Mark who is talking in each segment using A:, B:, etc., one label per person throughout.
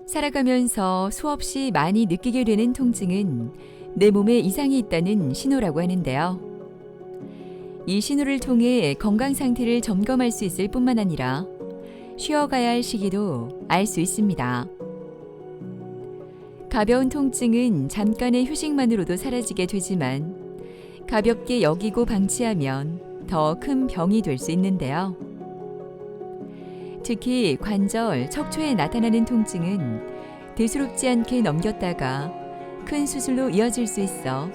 A: 살아가면서 수없이 많이 느끼게 되는 통증은 내 몸에 이상이 있다는 신호라고 하는데요. 이 신호를 통해 건강 상태를 점검할 수 있을 뿐만 아니라 쉬어가야 할 시기도 알 수 있습니다. 가벼운 통증은 잠깐의 휴식만으로도 사라지게 되지만 가볍게 여기고 방치하면 더 큰 병이 될 수 있는데요. 특히 관절, 척추에 나타나는 통증은 대수롭지 않게 넘겼다가 큰 수술로 이어질 수 있어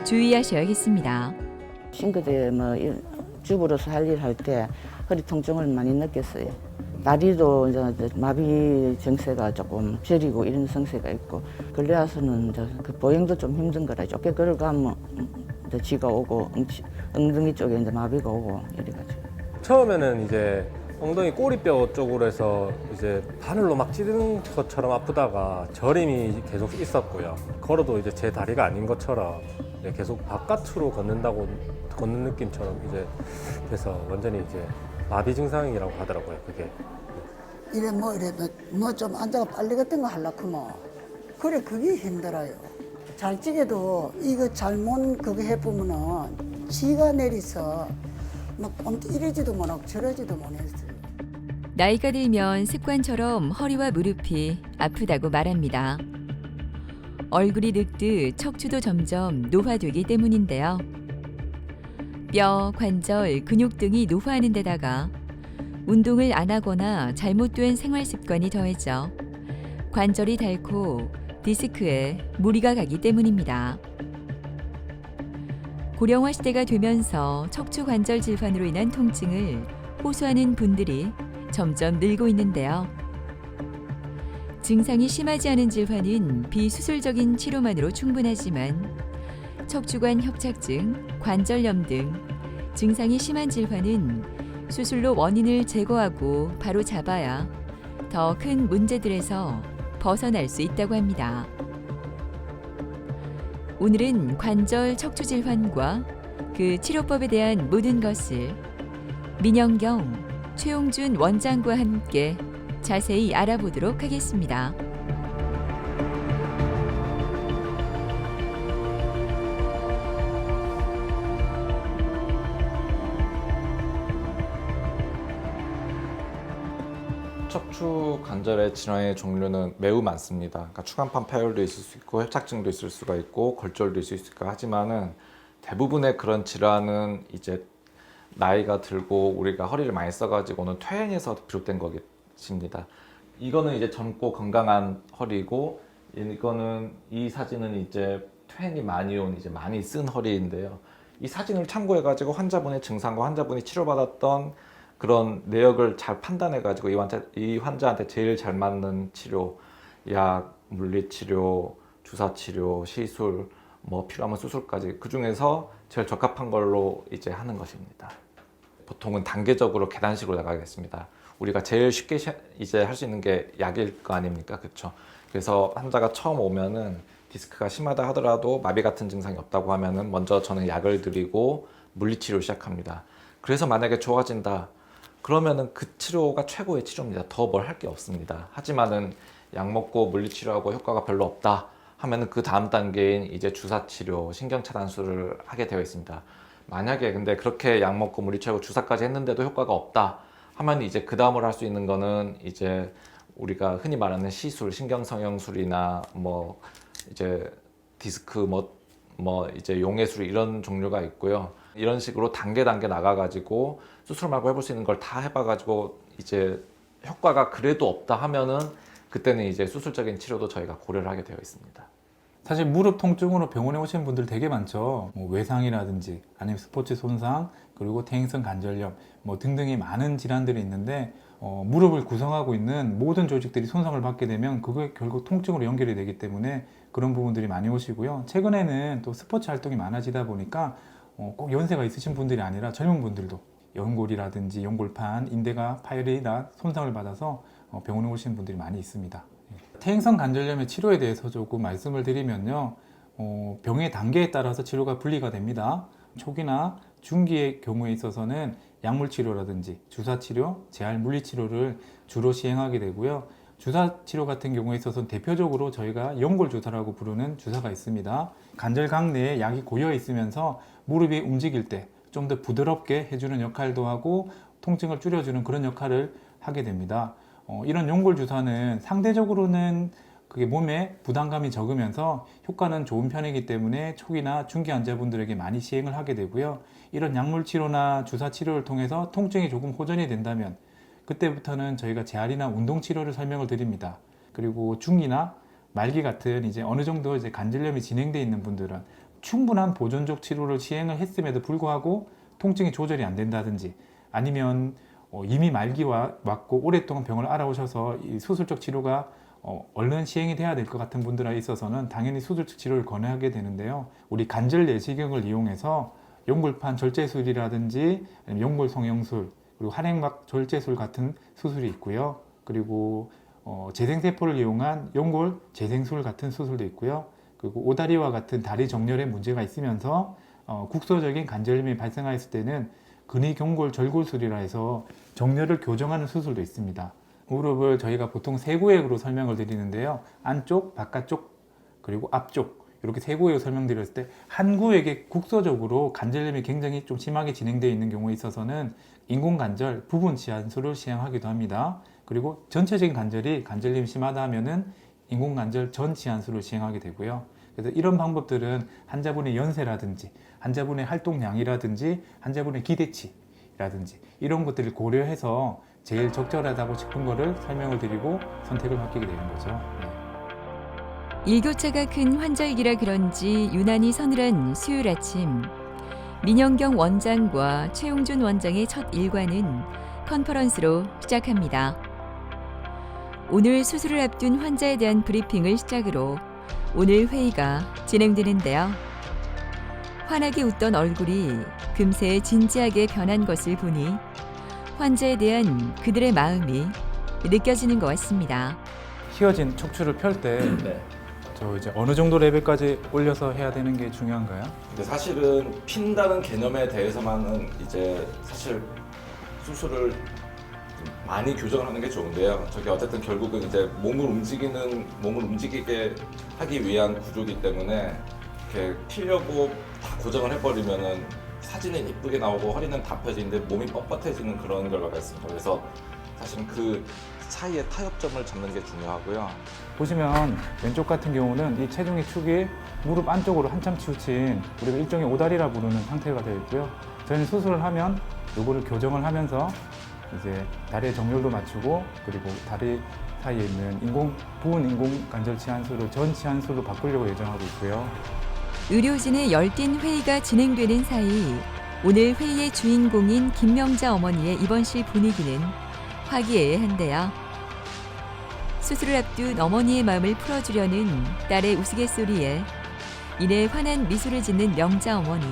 A: 주의하셔야겠습니다.
B: 싱크대 주부로서 할 일 할 때 허리 통증을 많이 느꼈어요. 다리도 이제 마비 증세가 조금 저리고 이런 증세가 있고 근래 와서는 이제 그 보행도 좀 힘든 거라 좁게 걸어가면 이제 쥐가 오고 엉덩이 쪽에 이제 마비가 오고 이래가지고
C: 처음에는 이제 엉덩이 꼬리뼈 쪽으로 해서 이제 바늘로 막 찌르는 것처럼 아프다가 저림이 계속 있었고요. 걸어도 이제 제 다리가 아닌 것처럼 계속 바깥으로 걷는 느낌처럼 이제 돼서 완전히 이제 마비 증상이라고 하더라고요. 그게.
D: 이래 뭐 좀 앉아가 빨리 같은 거 하려고 뭐 그래 그게 힘들어요. 잘 찌개도 이거 잘못 그거 해보면은 지가 내리서 막 이러지도 못하고 저러지도 못했어요.
A: 나이가 들면 습관처럼 허리와 무릎이 아프다고 말합니다. 얼굴이 늙듯 척추도 점점 노화되기 때문인데요. 뼈, 관절, 근육 등이 노화하는 데다가 운동을 안 하거나 잘못된 생활 습관이 더해져 관절이 닳고 디스크에 무리가 가기 때문입니다. 고령화 시대가 되면서 척추 관절 질환으로 인한 통증을 호소하는 분들이 점점 늘고 있는데요. 증상이 심하지 않은 질환은 비수술적인 치료만으로 충분하지만 척추관 협착증, 관절염 등 증상이 심한 질환은 수술로 원인을 제거하고 바로 잡아야 더 큰 문제들에서 벗어날 수 있다고 합니다. 오늘은 관절 척추 질환과 그 치료법에 대한 모든 것을 민영경, 최용준 원장과 함께 자세히 알아보도록 하겠습니다.
E: 척추 관절의 질환의 종류는 매우 많습니다. 그러니까 추간판 파열도 있을 수 있고 협착증도 있을 수가 있고 골절도 있을 수 있고 하지만은 대부분의 그런 질환은 이제 나이가 들고 우리가 허리를 많이 써가지고는 퇴행에서 비롯된 것입니다. 이거는 이제 젊고 건강한 허리고 이 사진은 이제 퇴행이 많이 온 이제 많이 쓴 허리인데요. 이 사진을 참고해가지고 환자분의 증상과 환자분이 치료받았던 그런 내역을 잘 판단해가지고 이 환자한테 제일 잘 맞는 치료, 약, 물리치료, 주사치료, 시술, 뭐 필요하면 수술까지 그 중에서 제일 적합한 걸로 이제 하는 것입니다. 보통은 단계적으로 계단식으로 나가겠습니다. 우리가 제일 쉽게 이제 할 수 있는 게 약일 거 아닙니까, 그렇죠? 그래서 환자가 처음 오면은 디스크가 심하다 하더라도 마비 같은 증상이 없다고 하면은 먼저 저는 약을 드리고 물리치료 시작합니다. 그래서 만약에 좋아진다. 그러면은 그 치료가 최고의 치료입니다. 더 뭘 할 게 없습니다. 하지만은 약 먹고 물리치료하고 효과가 별로 없다 하면은 그 다음 단계인 이제 주사치료, 신경차단술을 하게 되어 있습니다. 만약에 근데 그렇게 약 먹고 물리치료하고 주사까지 했는데도 효과가 없다 하면 이제 그 다음으로 할 수 있는 거는 이제 우리가 흔히 말하는 시술, 신경성형술이나 뭐 이제 디스크 뭐 이제 용해술 이런 종류가 있고요. 이런 식으로 단계 나가가지고 수술 말고 해볼 수 있는 걸 다 해봐가지고 이제 효과가 그래도 없다 하면은 그때는 이제 수술적인 치료도 저희가 고려를 하게 되어 있습니다.
F: 사실 무릎 통증으로 병원에 오시는 분들 되게 많죠. 뭐 외상이라든지 아니면 스포츠 손상 그리고 퇴행성 관절염 뭐 등등의 많은 질환들이 있는데 무릎을 구성하고 있는 모든 조직들이 손상을 받게 되면 그게 결국 통증으로 연결이 되기 때문에 그런 부분들이 많이 오시고요. 최근에는 또 스포츠 활동이 많아지다 보니까 꼭 연세가 있으신 분들이 아니라 젊은 분들도 연골이라든지 연골판, 인대가 파열이나 손상을 받아서 병원에 오시는 분들이 많이 있습니다. 퇴행성 관절염의 치료에 대해서 조금 말씀을 드리면요. 병의 단계에 따라서 치료가 분리가 됩니다. 초기나 중기의 경우에 있어서는 약물 치료라든지 주사 치료, 재활 물리 치료를 주로 시행하게 되고요. 주사 치료 같은 경우에 있어서는 대표적으로 저희가 연골 주사라고 부르는 주사가 있습니다. 관절각 내에 약이 고여 있으면서 무릎이 움직일 때 좀 더 부드럽게 해주는 역할도 하고 통증을 줄여주는 그런 역할을 하게 됩니다. 이런 연골 주사는 상대적으로는 그게 몸에 부담감이 적으면서 효과는 좋은 편이기 때문에 초기나 중기 환자분들에게 많이 시행을 하게 되고요. 이런 약물 치료나 주사 치료를 통해서 통증이 조금 호전이 된다면 그때부터는 저희가 재활이나 운동 치료를 설명을 드립니다. 그리고 중기나 말기 같은 이제 어느 정도 이제 관절염이 진행되어 있는 분들은 충분한 보존적 치료를 시행을 했음에도 불구하고 통증이 조절이 안 된다든지 아니면 이미 말기와 왔고 오랫동안 병을 앓아오셔서 이 수술적 치료가 얼른 시행이 돼야 될 것 같은 분들에 있어서는 당연히 수술적 치료를 권하게 되는데요. 우리 관절 내시경을 이용해서 연골판 절제술이라든지 아니면 연골 성형술 그리고 한행막 절제술 같은 수술이 있고요. 그리고 재생세포를 이용한 연골 재생술 같은 수술도 있고요. 그리고 오다리와 같은 다리 정렬에 문제가 있으면서 국소적인 관절염이 발생하였을 때는 근위경골 절골술이라 해서 정렬을 교정하는 수술도 있습니다. 무릎을 저희가 보통 세 구획으로 설명을 드리는데요. 안쪽, 바깥쪽, 그리고 앞쪽 이렇게 세 구획을 설명드렸을 때 한 구획에 국소적으로 관절염이 굉장히 좀 심하게 진행되어 있는 경우에 있어서는 인공관절 부분 치환술을 시행하기도 합니다. 그리고 전체적인 관절염이 심하다 하면은 인공관절 전 치환술을 시행하게 되고요. 그래서 이런 방법들은 환자분의 연세라든지 환자분의 활동량이라든지 환자분의 기대치라든지 이런 것들을 고려해서 제일 적절하다고 싶은 거를 설명을 드리고 선택을 맡기게 되는 거죠. 네.
A: 일교차가 큰 환절기라 그런지 유난히 서늘한 수요일 아침, 민영경 원장과 최용준 원장의 첫 일과는 컨퍼런스로 시작합니다. 오늘 수술을 앞둔 환자에 대한 브리핑을 시작으로 오늘 회의가 진행되는데요. 환하게 웃던 얼굴이 금세 진지하게 변한 것을 보니 환자에 대한 그들의 마음이 느껴지는 것 같습니다.
F: 휘어진 척추를 펼 때 저 이제 어느 정도 레벨까지 올려서 해야 되는 게 중요한가요?
E: 근데 사실은 핀다는 개념에 대해서만은 이제 사실 수술을 많이 교정을 하는 게 좋은데요. 저게 어쨌든 결국은 이제 몸을 움직이게 하기 위한 구조이기 때문에 이렇게 피려고 다 고정을 해버리면은 사진은 이쁘게 나오고 허리는 다 펴지는데 몸이 뻣뻣해지는 그런 결과가 있습니다. 그래서 사실은 그 사이에 타협점을 잡는 게 중요하고요.
F: 보시면 왼쪽 같은 경우는 이 체중의 축이 무릎 안쪽으로 한참 치우친 우리가 일종의 오다리라 부르는 상태가 되어 있고요. 저희는 수술을 하면 요거를 교정을 하면서 이제 다리의 정렬도 맞추고 그리고 다리 사이에 있는 부분 인공관절 치환술을 전 치환술로 바꾸려고 예정하고 있고요.
A: 의료진의 열띤 회의가 진행되는 사이 오늘 회의의 주인공인 김명자 어머니의 입원실 분위기는 화기애애한데요. 수술을 앞둔 어머니의 마음을 풀어주려는 딸의 우스갯소리에 이내 환한 미소를 짓는 명자 어머니.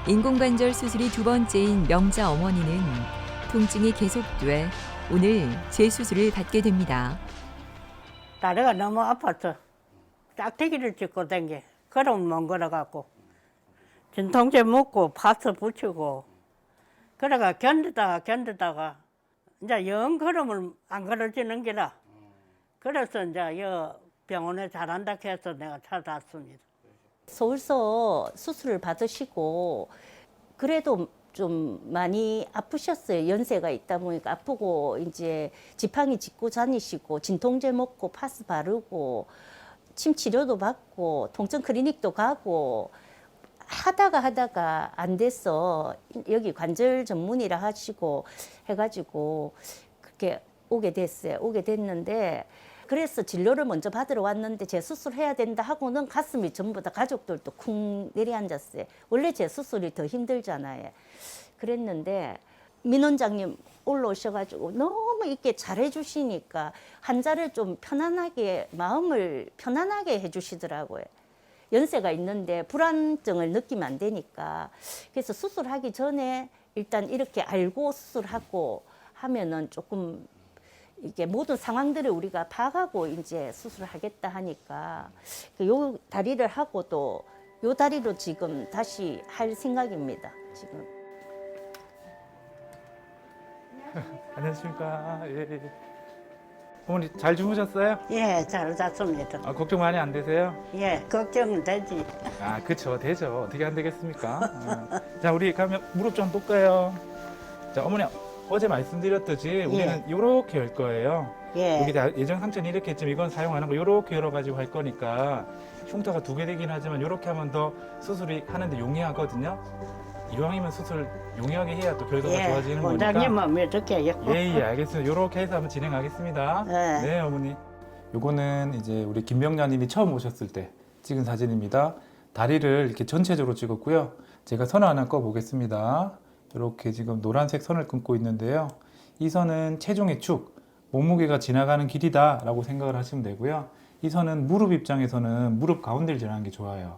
A: 인공관절 수술이 두 번째인 명자 어머니는 통증이 계속돼 오늘 재수술을 받게 됩니다.
G: 다리가 너무 아파서 짝대기를 짚고 댕겨. 걸음 못 걸어갖고 진통제 먹고 파스 붙이고 그래가 견디다가 이제 영 걸음을 안 걸어지는 게라. 그래서 이제 여 병원에 잘한다 해서 내가 찾아왔습니다.
H: 서울서 수술을 받으시고 그래도 좀 많이 아프셨어요. 연세가 있다 보니까 아프고 이제 지팡이 짚고 다니시고 진통제 먹고 파스 바르고 침 치료도 받고 통증 클리닉도 가고 하다가 안 돼서 여기 관절 전문이라 하시고 해가지고 그렇게 오게 됐어요. 오게 됐는데 그래서 진료를 먼저 받으러 왔는데 재수술해야 된다 하고는 가슴이 전부 다 가족들도 쿵 내려앉았어요. 원래 재수술이 더 힘들잖아요. 그랬는데 민 원장님 올라오셔가지고 너무 이렇게 잘해주시니까 환자를 좀 편안하게 마음을 편안하게 해주시더라고요. 연세가 있는데 불안증을 느끼면 안 되니까 그래서 수술하기 전에 일단 이렇게 알고 수술하고 하면은 조금 이게 모든 상황들을 우리가 봐가고 이제 수술하겠다 하니까 요 다리를 하고 또 요 다리로 지금 다시 할 생각입니다. 지금.
F: 안녕하십니까. 예. 어머니 잘 주무셨어요?
G: 예, 잘 잤습니다.
F: 걱정 많이 안 되세요?
G: 예, 걱정은 되지.
F: 그쵸, 되죠. 어떻게 안 되겠습니까? 자, 우리 가면 무릎 좀 꿇까요? 자, 어머니 어제 말씀드렸듯이 우리는 이렇게 열 거예요.
G: 예,
F: 여기 다 예전 상처는 이렇게 했지만 이건 사용하는 거 이렇게 열어가지고 할 거니까 흉터가 2개 되긴 하지만 이렇게 하면 더 수술이 하는데 용이하거든요. 이왕이면 수술 용이하게 해야 또 결과가 좋아지는 거니까.
G: 원장님은 왜 이렇게 해요?
F: 예, 알겠습니다. 이렇게 해서 한번 진행하겠습니다.
G: 네.
F: 어머니. 요거는 이제 우리 김병자님이 처음 오셨을 때 찍은 사진입니다. 다리를 이렇게 전체적으로 찍었고요. 제가 선을 하나 꺼 보겠습니다. 이렇게 지금 노란색 선을 끊고 있는데요. 이 선은 체중의 축, 몸무게가 지나가는 길이다라고 생각을 하시면 되고요. 이 선은 무릎 입장에서는 무릎 가운데를 지나는 게 좋아요.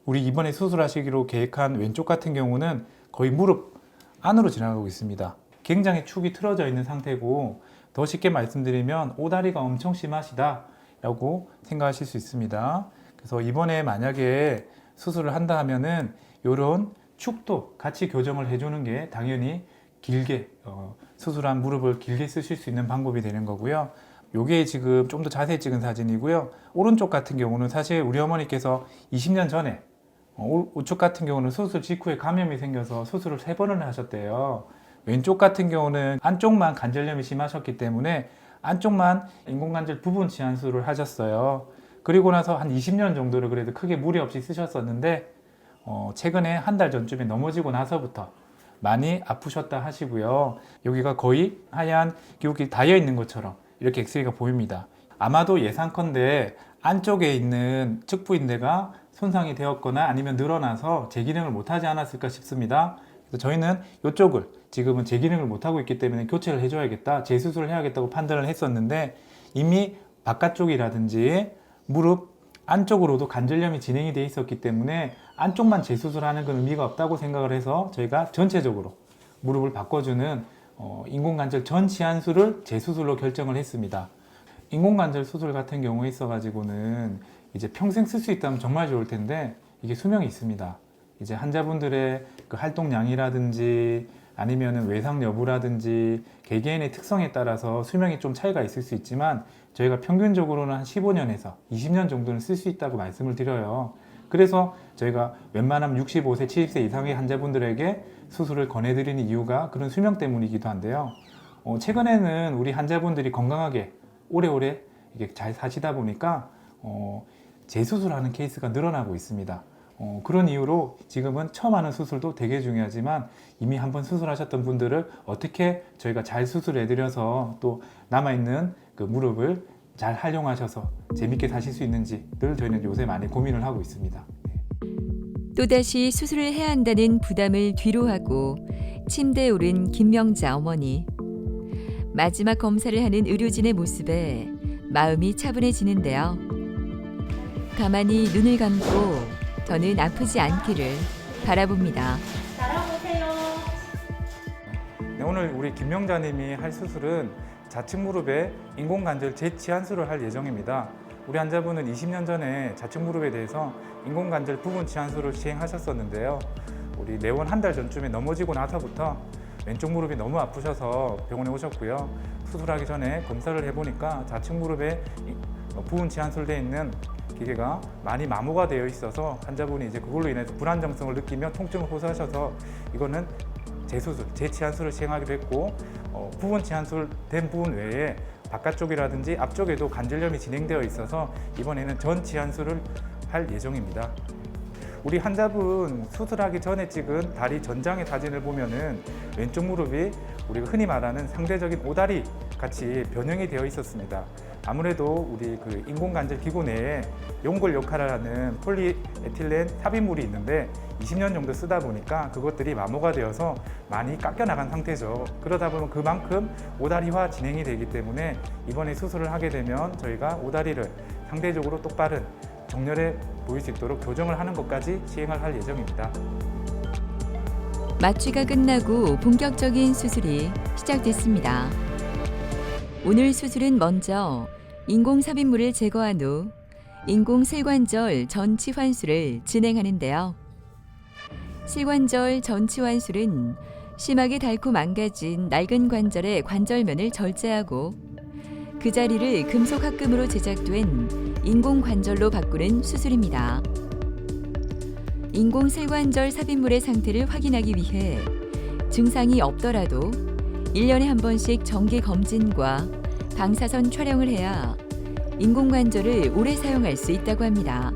F: 우리 이번에 수술하시기로 계획한 왼쪽 같은 경우는 거의 무릎 안으로 지나가고 있습니다. 굉장히 축이 틀어져 있는 상태고 더 쉽게 말씀드리면 오다리가 엄청 심하시다 라고 생각하실 수 있습니다. 그래서 이번에 만약에 수술을 한다 하면은 이런 축도 같이 교정을 해주는 게 당연히 길게 수술한 무릎을 길게 쓰실 수 있는 방법이 되는 거고요. 요게 지금 좀 더 자세히 찍은 사진이고요. 오른쪽 같은 경우는 사실 우리 어머니께서 20년 전에 우측 같은 경우는 수술 직후에 감염이 생겨서 수술을 3번을 하셨대요. 왼쪽 같은 경우는 안쪽만 관절염이 심하셨기 때문에 안쪽만 인공관절 부분 치환술을 하셨어요. 그리고 나서 한 20년 정도를 그래도 크게 무리 없이 쓰셨었는데 최근에 한 달 전쯤에 넘어지고 나서부터 많이 아프셨다 하시고요. 여기가 거의 하얀 기울기 닿여 있는 것처럼 이렇게 엑스레이가 보입니다. 아마도 예상컨대 안쪽에 있는 측부인대가 손상이 되었거나 아니면 늘어나서 재기능을 못하지 않았을까 싶습니다. 그래서 저희는 이쪽을 지금은 재기능을 못하고 있기 때문에 교체를 해줘야겠다, 재수술을 해야겠다고 판단을 했었는데 이미 바깥쪽이라든지 무릎 안쪽으로도 관절염이 진행이 돼 있었기 때문에 안쪽만 재수술하는 건 의미가 없다고 생각을 해서 저희가 전체적으로 무릎을 바꿔주는 인공관절 전 치환술을 재수술로 결정을 했습니다. 인공관절 수술 같은 경우에 있어가지고는 이제 평생 쓸 수 있다면 정말 좋을 텐데 이게 수명이 있습니다. 이제 환자분들의 그 활동량이라든지 아니면은 외상 여부라든지 개개인의 특성에 따라서 수명이 좀 차이가 있을 수 있지만 저희가 평균적으로는 한 15년에서 20년 정도는 쓸 수 있다고 말씀을 드려요. 그래서 저희가 웬만하면 65세, 70세 이상의 환자분들에게 수술을 권해드리는 이유가 그런 수명 때문이기도 한데요. 최근에는 우리 환자분들이 건강하게 오래오래 이게 잘 사시다 보니까 재수술하는 케이스가 늘어나고 있습니다. 그런 이유로 지금은 처음 하는 수술도 되게 중요하지만 이미 한번 수술하셨던 분들을 어떻게 저희가 잘 수술해드려서 또 남아있는 그 무릎을 잘 활용하셔서 재밌게 사실 수 있는지 늘 저희는 요새 많이 고민을 하고 있습니다.
A: 또다시 수술을 해야 한다는 부담을 뒤로하고 침대에 오른 김명자 어머니. 마지막 검사를 하는 의료진의 모습에 마음이 차분해지는데요. 가만히 눈을 감고 더는 아프지 않기를 바라봅니다.
H: 잘하보세요.
F: 네, 오늘 우리 김명자님이 할 수술은 좌측 무릎에 인공관절 재치환술을 할 예정입니다. 우리 환자분은 20년 전에 좌측 무릎에 대해서 인공관절 부분 치환술을 시행하셨었는데요. 우리 내원 한 달 전쯤에 넘어지고 나서부터 왼쪽 무릎이 너무 아프셔서 병원에 오셨고요. 수술하기 전에 검사를 해보니까 좌측 무릎에 부분 치환술되어 있는 기계가 많이 마모가 되어 있어서 환자분이 이제 그걸로 인해서 불안정성을 느끼며 통증을 호소하셔서 이거는 재수술, 재치환술을 시행하기로 했고 부분 치환술 된 부분 외에 바깥쪽이라든지 앞쪽에도 관절염이 진행되어 있어서 이번에는 전 치환술을 할 예정입니다. 우리 환자분 수술하기 전에 찍은 다리 전장의 사진을 보면은 왼쪽 무릎이 우리가 흔히 말하는 상대적인 오다리 같이 변형이 되어 있었습니다. 아무래도 우리 그 인공관절 기구 내에 용골 역할을 하는 폴리에틸렌 삽입물이 있는데 20년 정도 쓰다 보니까 그것들이 마모가 되어서 많이 깎여 나간 상태죠. 그러다 보면 그만큼 오다리화 진행이 되기 때문에 이번에 수술을 하게 되면 저희가 오다리를 상대적으로 똑바른 정렬해 보일 수 있도록 교정을 하는 것까지 시행을 할 예정입니다.
A: 마취가 끝나고 본격적인 수술이 시작됐습니다. 오늘 수술은 먼저 인공삽입물을 제거한 후 인공실관절 전치환술을 진행하는데요. 실관절 전치환술은 심하게 닳고 망가진 낡은 관절의 관절면을 절제하고 그 자리를 금속 합금으로 제작된 인공관절로 바꾸는 수술입니다. 인공슬관절 삽입물의 상태를 확인하기 위해 증상이 없더라도 1년에 한 번씩 정기 검진과 방사선 촬영을 해야 인공관절을 오래 사용할 수 있다고 합니다.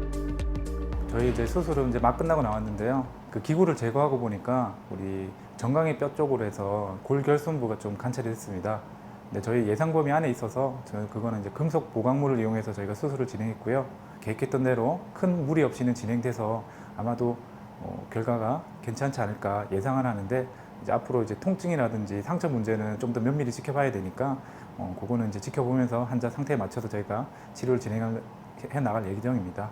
F: 저희 이제 수술은 이제 막 끝나고 나왔는데요. 그 기구를 제거하고 보니까 우리 정강이 뼈 쪽으로 해서 골결손부가 좀 관찰이 됐습니다. 근데 저희 예상 범위 안에 있어서 저는 그거는 이제 금속 보강물을 이용해서 저희가 수술을 진행했고요. 계획했던 대로 큰 무리 없이는 진행돼서 아마도 결과가 괜찮지 않을까 예상을 하는데, 이제 앞으로 이제 통증이라든지 상처 문제는 좀 더 면밀히 지켜봐야 되니까 그거는 이제 지켜보면서 환자 상태에 맞춰서 저희가 치료를 진행해 나갈 예정입니다.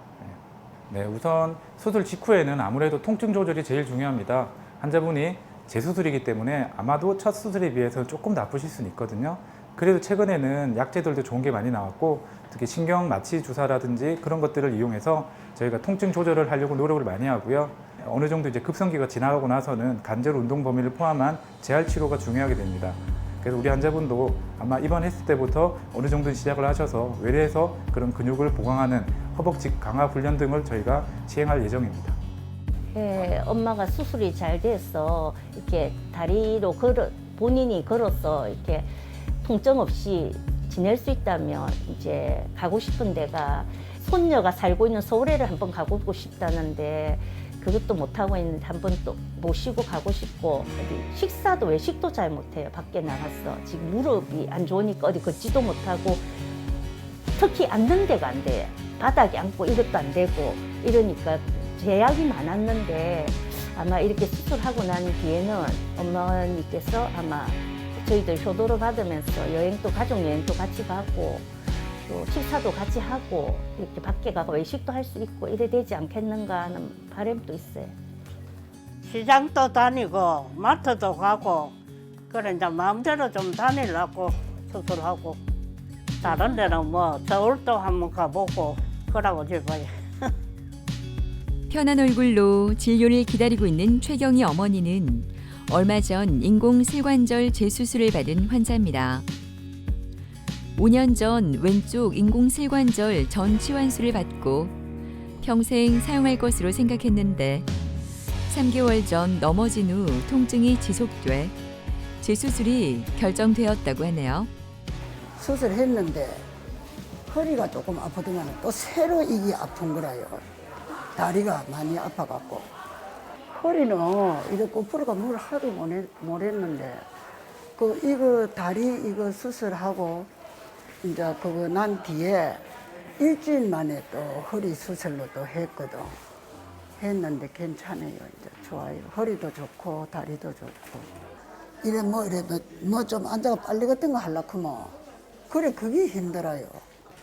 F: 네, 우선 수술 직후에는 아무래도 통증 조절이 제일 중요합니다. 환자분이 재수술이기 때문에 아마도 첫 수술에 비해서 조금 더 아프실 수는 있거든요. 그래도 최근에는 약제들도 좋은 게 많이 나왔고, 특히 신경 마취 주사라든지 그런 것들을 이용해서 저희가 통증 조절을 하려고 노력을 많이 하고요. 어느 정도 이제 급성기가 지나가고 나서는 관절 운동 범위를 포함한 재활 치료가 중요하게 됩니다. 그래서 우리 환자분도 아마 입원했을 때부터 어느 정도 시작을 하셔서 외래에서 그런 근육을 보강하는 허벅지 강화 훈련 등을 저희가 시행할 예정입니다.
H: 예, 엄마가 수술이 잘 돼서 이렇게 다리로 본인이 걸어서 이렇게 통증 없이 지낼 수 있다면 이제 가고 싶은 데가, 손녀가 살고 있는 서울에를 한번 가보고 싶다는데 그것도 못하고 있는데 한번 또 모시고 가고 싶고, 식사도 외식도 잘 못해요. 밖에 나가서 지금 무릎이 안 좋으니까 어디 걷지도 못하고, 특히 앉는 데가 안 돼. 바닥에 앉고 이것도 안 되고 이러니까 제약이 많았는데, 아마 이렇게 수술하고 난 뒤에는 어머니께서 아마 저희들 효도를 받으면서 여행도, 가족 여행도 같이 가고 또 식사도 같이 하고 이렇게 밖에 가고 외식도 할 수 있고 이래 되지 않겠는가 하는 바람도 있어요.
G: 시장도 다니고 마트도 가고 그래 이제 마음대로 좀 다니려고 수술하고, 다른 데는 뭐 서울도 한번 가보고 그러고 싶어요.
A: 편한 얼굴로 진료를 기다리고 있는 최경희 어머니는 얼마 전 인공슬관절 재수술을 받은 환자입니다. 5년 전 왼쪽 인공슬관절 전 치환술을 받고 평생 사용할 것으로 생각했는데 3개월 전 넘어진 후 통증이 지속돼 재수술이 결정되었다고 하네요.
D: 수술했는데 허리가 조금 아프더만 또 새로 이게 아픈 거라요. 다리가 많이 아파갖고. 허리는 이거 9%가 물 하도 못 했는데, 이거 다리 이거 수술하고 이제 그거 난 뒤에 일주일 만에 또 허리 수술로 또 했거든. 했는데 괜찮아요. 이제 좋아요. 허리도 좋고 다리도 좋고. 이래 뭐 좀 앉아가 빨리 같은 거 하려고 뭐. 그래 그게 힘들어요.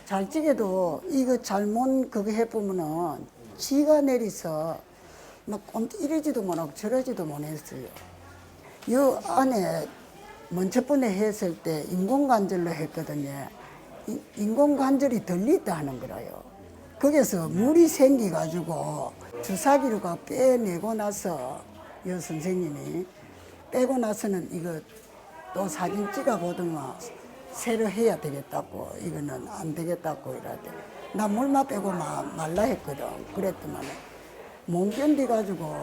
D: 잘 찌개도 이거 잘못 그거 해보면은 지가 내리서 막 이러지도 못하고 저러지도 못했어요. 요 안에 먼저 번에 했을 때 인공관절로 했거든요. 인공관절이 들리다 하는 거라요. 거기서 물이 생겨가지고 주사기로 빼내고 나서 요 선생님이 빼고 나서는 이거 또 사진 찍어보더만 새로 해야 되겠다고, 이거는 안 되겠다고 이러대. 나 물만 빼고 말라 했거든. 그랬더만 못 견디가지고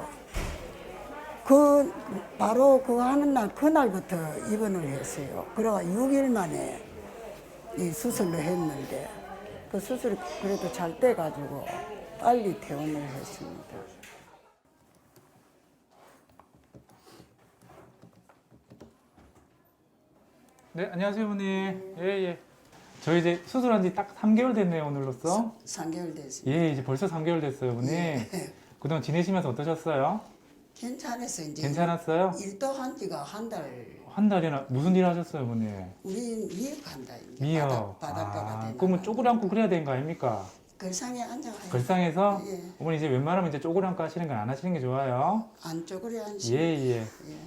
D: 바로 그거 하는 날 그날부터 입원을 했어요. 그래가 6일 만에 이 수술을 했는데 그 수술이 그래도 잘 돼가지고 빨리 퇴원을 했습니다.
F: 네, 안녕하세요, 어머니. 예. 저희 이제 수술한 지 딱 3개월 됐네요, 오늘로써.
D: 3개월 됐습니다.
F: 예, 이제 벌써 3개월 됐어요, 어머니. 그동안 지내시면서 어떠셨어요?
D: 괜찮았어요. 이제
F: 괜찮았어요?
D: 일도 한 지가 한 달.
F: 한 달이나 무슨 일 하셨어요, 어머니?
D: 우리 미역한다. 이제
F: 미역.
D: 바닷가가 되나.
F: 그러면 쪼그랑고 그래야 되는 거 아닙니까?
D: 걸상에 앉아.
F: 걸상에서?
D: 예.
F: 어머니 이제 웬만하면 이제 쪼그랑고 하시는 건 안 하시는 게 좋아요.
D: 안쪽으로 앉으시.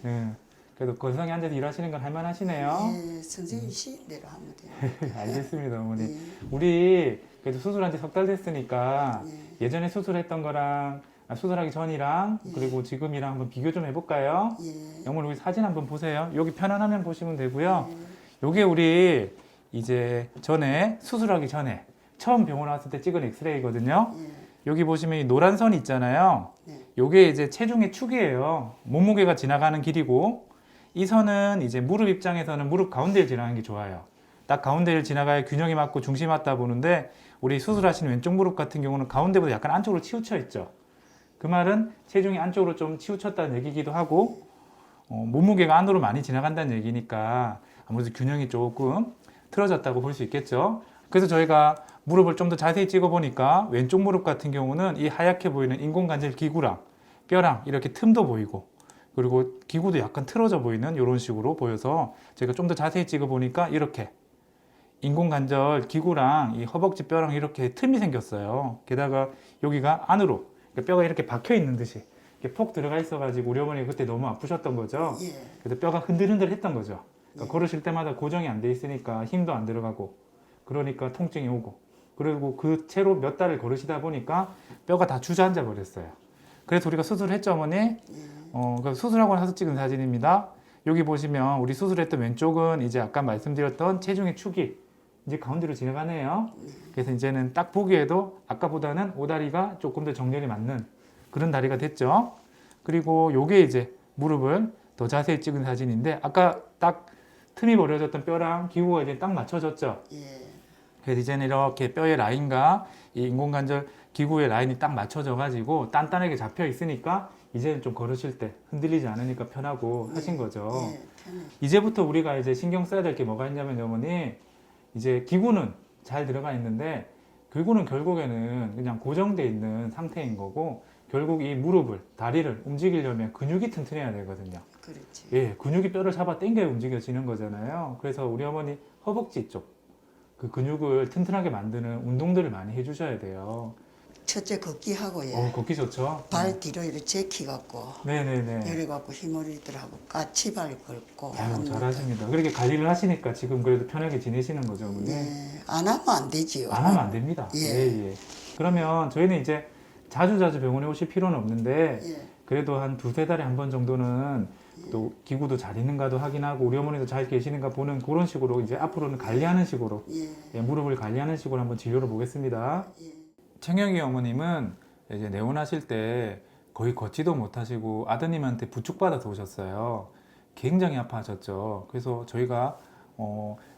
F: 예. 그래도 걸상에 앉아서 일하시는 건 할만하시네요.
D: 예, 선생님 시인 대로 하면 돼요.
F: 알겠습니다, 어머니.
D: 예.
F: 우리 그래도 수술한 지 석 달 됐으니까
D: 예.
F: 예전에 수술했던 거랑 수술하기 전이랑 그리고 지금이랑 한번 비교 좀 해볼까요?
D: 예.
F: 어머니 여기 사진 한번 보세요. 여기 편한 화면 보시면 되고요. 요게 우리 이제 전에 수술하기 전에 처음 병원 왔을 때 찍은 엑스레이거든요.
D: 예.
F: 여기 보시면 이 노란 선 있잖아요.
D: 네.
F: 요게 이제 체중의 축이에요. 몸무게가 지나가는 길이고 이 선은 이제 무릎 입장에서는 무릎 가운데를 지나가는 게 좋아요. 딱 가운데를 지나가야 균형이 맞고 중심이 맞다 보는데 우리 수술하신 왼쪽 무릎 같은 경우는 가운데보다 약간 안쪽으로 치우쳐 있죠. 그 말은 체중이 안쪽으로 좀 치우쳤다는 얘기기도 하고 몸무게가 안으로 많이 지나간다는 얘기니까 아무래도 균형이 조금 틀어졌다고 볼 수 있겠죠. 그래서 저희가 무릎을 좀 더 자세히 찍어 보니까 왼쪽 무릎 같은 경우는 이 하얗게 보이는 인공관절 기구랑 뼈랑 이렇게 틈도 보이고 그리고 기구도 약간 틀어져 보이는 이런 식으로 보여서 제가 좀 더 자세히 찍어 보니까 이렇게 인공관절 기구랑 이 허벅지 뼈랑 이렇게 틈이 생겼어요. 게다가 여기가 안으로 뼈가 이렇게 박혀 있는 듯이 이렇게 폭 들어가 있어 가지고 우리 어머니가 그때 너무 아프셨던 거죠.
D: 예.
F: 그래서 뼈가 흔들흔들 했던 거죠. 그러니까 걸으실 때마다 고정이 안 돼 있으니까 힘도 안 들어가고 그러니까 통증이 오고 그리고 그 채로 몇 달을 걸으시다 보니까 뼈가 다 주저앉아 버렸어요. 그래서 우리가 수술을 했죠, 어머니. 그래서 수술하고 나서 찍은 사진입니다. 여기 보시면 우리 수술했던 왼쪽은 이제 아까 말씀드렸던 체중의 축이 이제 가운데로 지나가네요. 그래서 이제는 딱 보기에도 아까보다는 오다리가 조금 더 정렬이 맞는 그런 다리가 됐죠. 그리고 요게 이제 무릎을 더 자세히 찍은 사진인데 아까 딱 틈이 벌어졌던 뼈랑 기구가 이제 딱 맞춰졌죠.
D: 예.
F: 그래서 이제는 이렇게 뼈의 라인과 이 인공관절 기구의 라인이 딱 맞춰져 가지고 단단하게 잡혀 있으니까 이제는 좀 걸으실 때 흔들리지 않으니까 편하고 하신 거죠.
D: 예. 편해.
F: 이제부터 우리가 이제 신경 써야 될 게 뭐가 있냐면 어머니 이제 기구는 잘 들어가 있는데 기구는 결국에는 그냥 고정돼 있는 상태인 거고 결국 이 무릎을 다리를 움직이려면 근육이 튼튼해야 되거든요.
D: 그렇지.
F: 예, 근육이 뼈를 잡아 당겨 움직여지는 거잖아요. 그래서 우리 어머니 허벅지 쪽 그 근육을 튼튼하게 만드는 운동들을 많이 해주셔야 돼요.
D: 첫째 걷기 하고 예.
F: 걷기 좋죠.
D: 발 뒤로 이렇게 제키갖고
F: 네네네.
D: 이래갖고 힘어리들하고 같이 발 걸고.
F: 아유,
D: 하는
F: 잘하십니다. 그렇게 관리를 하시니까 지금 그래도 편하게 지내시는 거죠, 어머니.
D: 예. 안 하면 안 되지요.
F: 안 하면 안 됩니다.
D: 예.
F: 예. 그러면 저희는 이제 자주 병원에 오실 필요는 없는데
D: 예.
F: 그래도 한 두세 달에 한 번 정도는 또 기구도 잘 있는가도 확인하고 우리 어머니도 잘 계시는가 보는 그런 식으로 이제 앞으로는 관리하는 식으로
D: 예.
F: 예, 무릎을 관리하는 식으로 한번 진료를 보겠습니다.
D: 예.
F: 청영이 어머님은 이제 내원하실 때 거의 걷지도 못하시고 아드님한테 부축받아서 오셨어요. 굉장히 아파하셨죠. 그래서 저희가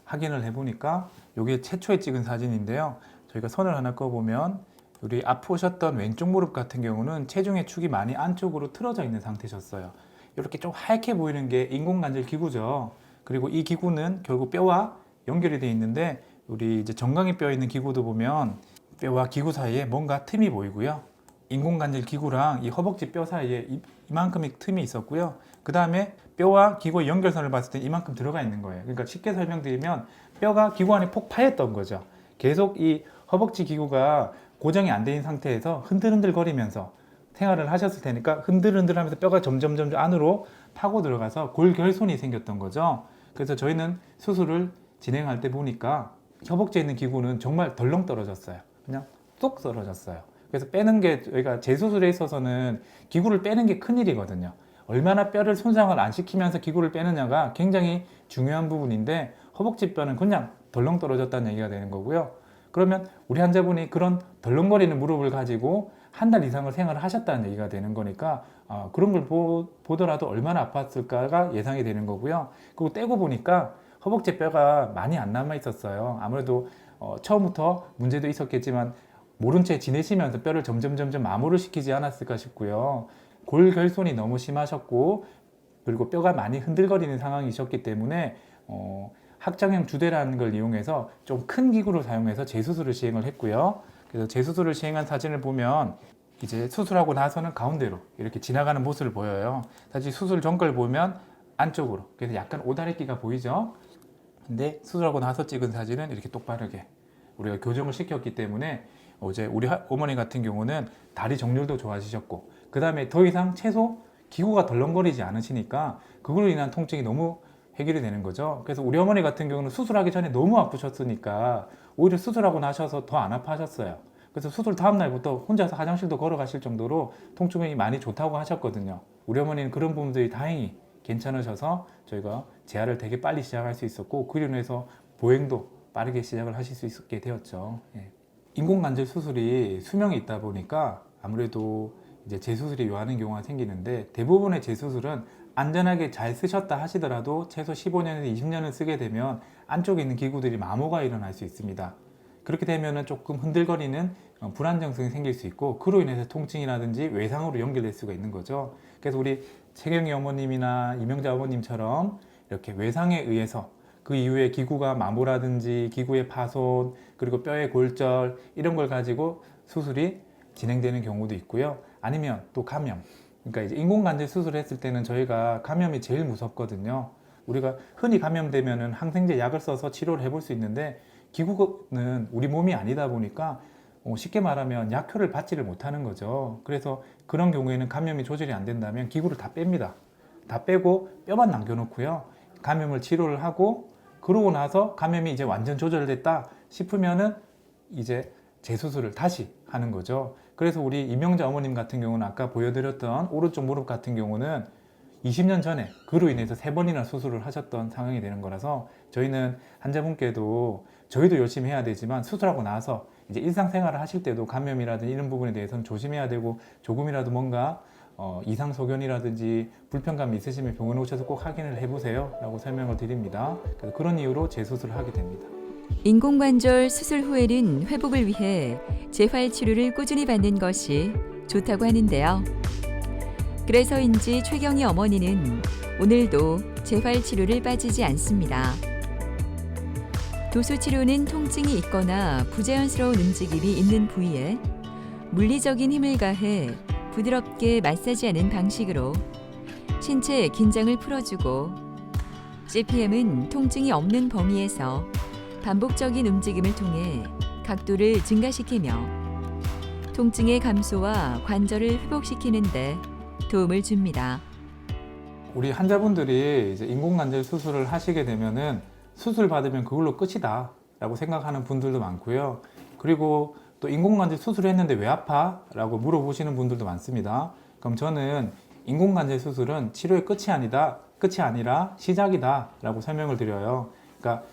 F: 확인을 해보니까 이게 최초에 찍은 사진인데요. 저희가 선을 하나 꺼보면 우리 아프셨던 왼쪽 무릎 같은 경우는 체중의 축이 많이 안쪽으로 틀어져 있는 상태셨어요. 이렇게 좀 하얗게 보이는 게 인공관절 기구죠. 그리고 이 기구는 결국 뼈와 연결이 되어 있는데 우리 이제 정강이 뼈에 있는 기구도 보면 뼈와 기구 사이에 뭔가 틈이 보이고요. 인공관절 기구랑 이 허벅지 뼈 사이에 이만큼의 틈이 있었고요. 그 다음에 뼈와 기구의 연결선을 봤을 때 이만큼 들어가 있는 거예요. 그러니까 쉽게 설명드리면 뼈가 기구 안에 폭 파였던 거죠. 계속 이 허벅지 기구가 고정이 안 된 상태에서 흔들흔들 거리면서 생활을 하셨을 테니까 흔들흔들 하면서 뼈가 점점 안으로 파고 들어가서 골결손이 생겼던 거죠. 그래서 저희는 수술을 진행할 때 보니까 허벅지에 있는 기구는 정말 덜렁 떨어졌어요. 그냥 쏙 떨어졌어요. 그래서 빼는 게 저희가 재수술에 있어서는 기구를 빼는 게 큰일이거든요. 얼마나 뼈를 손상을 안 시키면서 기구를 빼느냐가 굉장히 중요한 부분인데 허벅지 뼈는 그냥 덜렁 떨어졌다는 얘기가 되는 거고요. 그러면 우리 환자분이 그런 덜렁거리는 무릎을 가지고 한 달 이상을 생활을 하셨다는 얘기가 되는 거니까 그런 걸 보더라도 얼마나 아팠을까가 예상이 되는 거고요. 그리고 떼고 보니까 허벅지 뼈가 많이 안 남아 있었어요. 아무래도 처음부터 문제도 있었겠지만 모른 채 지내시면서 뼈를 점점 마모를 시키지 않았을까 싶고요. 골결손이 너무 심하셨고 그리고 뼈가 많이 흔들거리는 상황이셨기 때문에 확장형 주대라는 걸 이용해서 좀 큰 기구를 사용해서 재수술을 시행을 했고요. 그래서 재수술을 시행한 사진을 보면 이제 수술하고 나서는 가운데로 이렇게 지나가는 모습을 보여요. 사실 수술 전 걸 보면 안쪽으로 그래서 약간 오다리끼가 보이죠. 근데 수술하고 나서 찍은 사진은 이렇게 똑바르게 우리가 교정을 시켰기 때문에 이제 우리 어머니 같은 경우는 다리 정렬도 좋아지셨고 그 다음에 더 이상 최소 기구가 덜렁거리지 않으시니까 그걸로 인한 통증이 너무 해결이 되는 거죠. 그래서 우리 어머니 같은 경우는 수술하기 전에 너무 아프셨으니까 오히려 수술하고 나셔서 더 안 아파하셨어요. 그래서 수술 다음 날부터 혼자서 화장실도 걸어가실 정도로 통증이 많이 좋다고 하셨거든요. 우리 어머니는 그런 부분들이 다행히 괜찮으셔서 저희가 재활을 되게 빨리 시작할 수 있었고 그로 인해서 보행도 빠르게 시작을 하실 수 있게 되었죠. 예. 인공관절 수술이 수명이 있다 보니까 아무래도 이제 재수술이 요하는 경우가 생기는데, 대부분의 재수술은 안전하게 잘 쓰셨다 하시더라도 최소 15년에서 20년을 쓰게 되면 안쪽에 있는 기구들이 마모가 일어날 수 있습니다. 그렇게 되면 조금 흔들거리는 불안정성이 생길 수 있고, 그로 인해서 통증이라든지 외상으로 연결될 수가 있는 거죠. 그래서 우리 최경희 어머님이나 이명자 어머님처럼 이렇게 외상에 의해서 그 이후에 기구가 마모라든지 기구의 파손, 그리고 뼈의 골절, 이런 걸 가지고 수술이 진행되는 경우도 있고요. 아니면 또 감염. 그러니까 이제 인공관절 수술을 했을 때는 저희가 감염이 제일 무섭거든요. 우리가 흔히 감염되면은 항생제 약을 써서 치료를 해볼 수 있는데, 기구는 우리 몸이 아니다 보니까 쉽게 말하면 약효를 받지를 못하는 거죠. 그래서 그런 경우에는 감염이 조절이 안 된다면 기구를 다 뺍니다. 다 빼고 뼈만 남겨놓고요. 감염을 치료를 하고, 그러고 나서 감염이 이제 완전 조절됐다 싶으면은 이제 재수술을 다시 하는 거죠. 그래서 우리 이명자 어머님 같은 경우는 아까 보여드렸던 오른쪽 무릎 같은 경우는 20년 전에 그로 인해서 3번이나 수술을 하셨던 상황이 되는 거라서, 저희는 환자분께도 저희도 열심히 해야 되지만 수술하고 나서 이제 일상생활을 하실 때도 감염이라든지 이런 부분에 대해서는 조심해야 되고, 조금이라도 뭔가 이상소견이라든지 불편감이 있으시면 병원에 오셔서 꼭 확인을 해보세요 라고 설명을 드립니다. 그래서 그런 이유로 재수술을 하게 됩니다.
A: 인공관절 수술 후에는 회복을 위해 재활 치료를 꾸준히 받는 것이 좋다고 하는데요. 그래서인지 최경희 어머니는 오늘도 재활 치료를 빠지지 않습니다. 도수 치료는 통증이 있거나 부자연스러운 움직임이 있는 부위에 물리적인 힘을 가해 부드럽게 마사지하는 방식으로 신체 긴장을 풀어주고, CPM은 통증이 없는 범위에서 반복적인 움직임을 통해 각도를 증가시키며 통증의 감소와 관절을 회복시키는 데 도움을 줍니다.
F: 우리 환자분들이 이제 인공관절 수술을 하시게 되면은 수술 받으면 그걸로 끝이다 라고 생각하는 분들도 많고요. 그리고 또 인공관절 수술을 했는데 왜 아파? 라고 물어보시는 분들도 많습니다. 그럼 저는 인공관절 수술은 치료의 끝이 아니라 시작이다 라고 설명을 드려요. 그러니까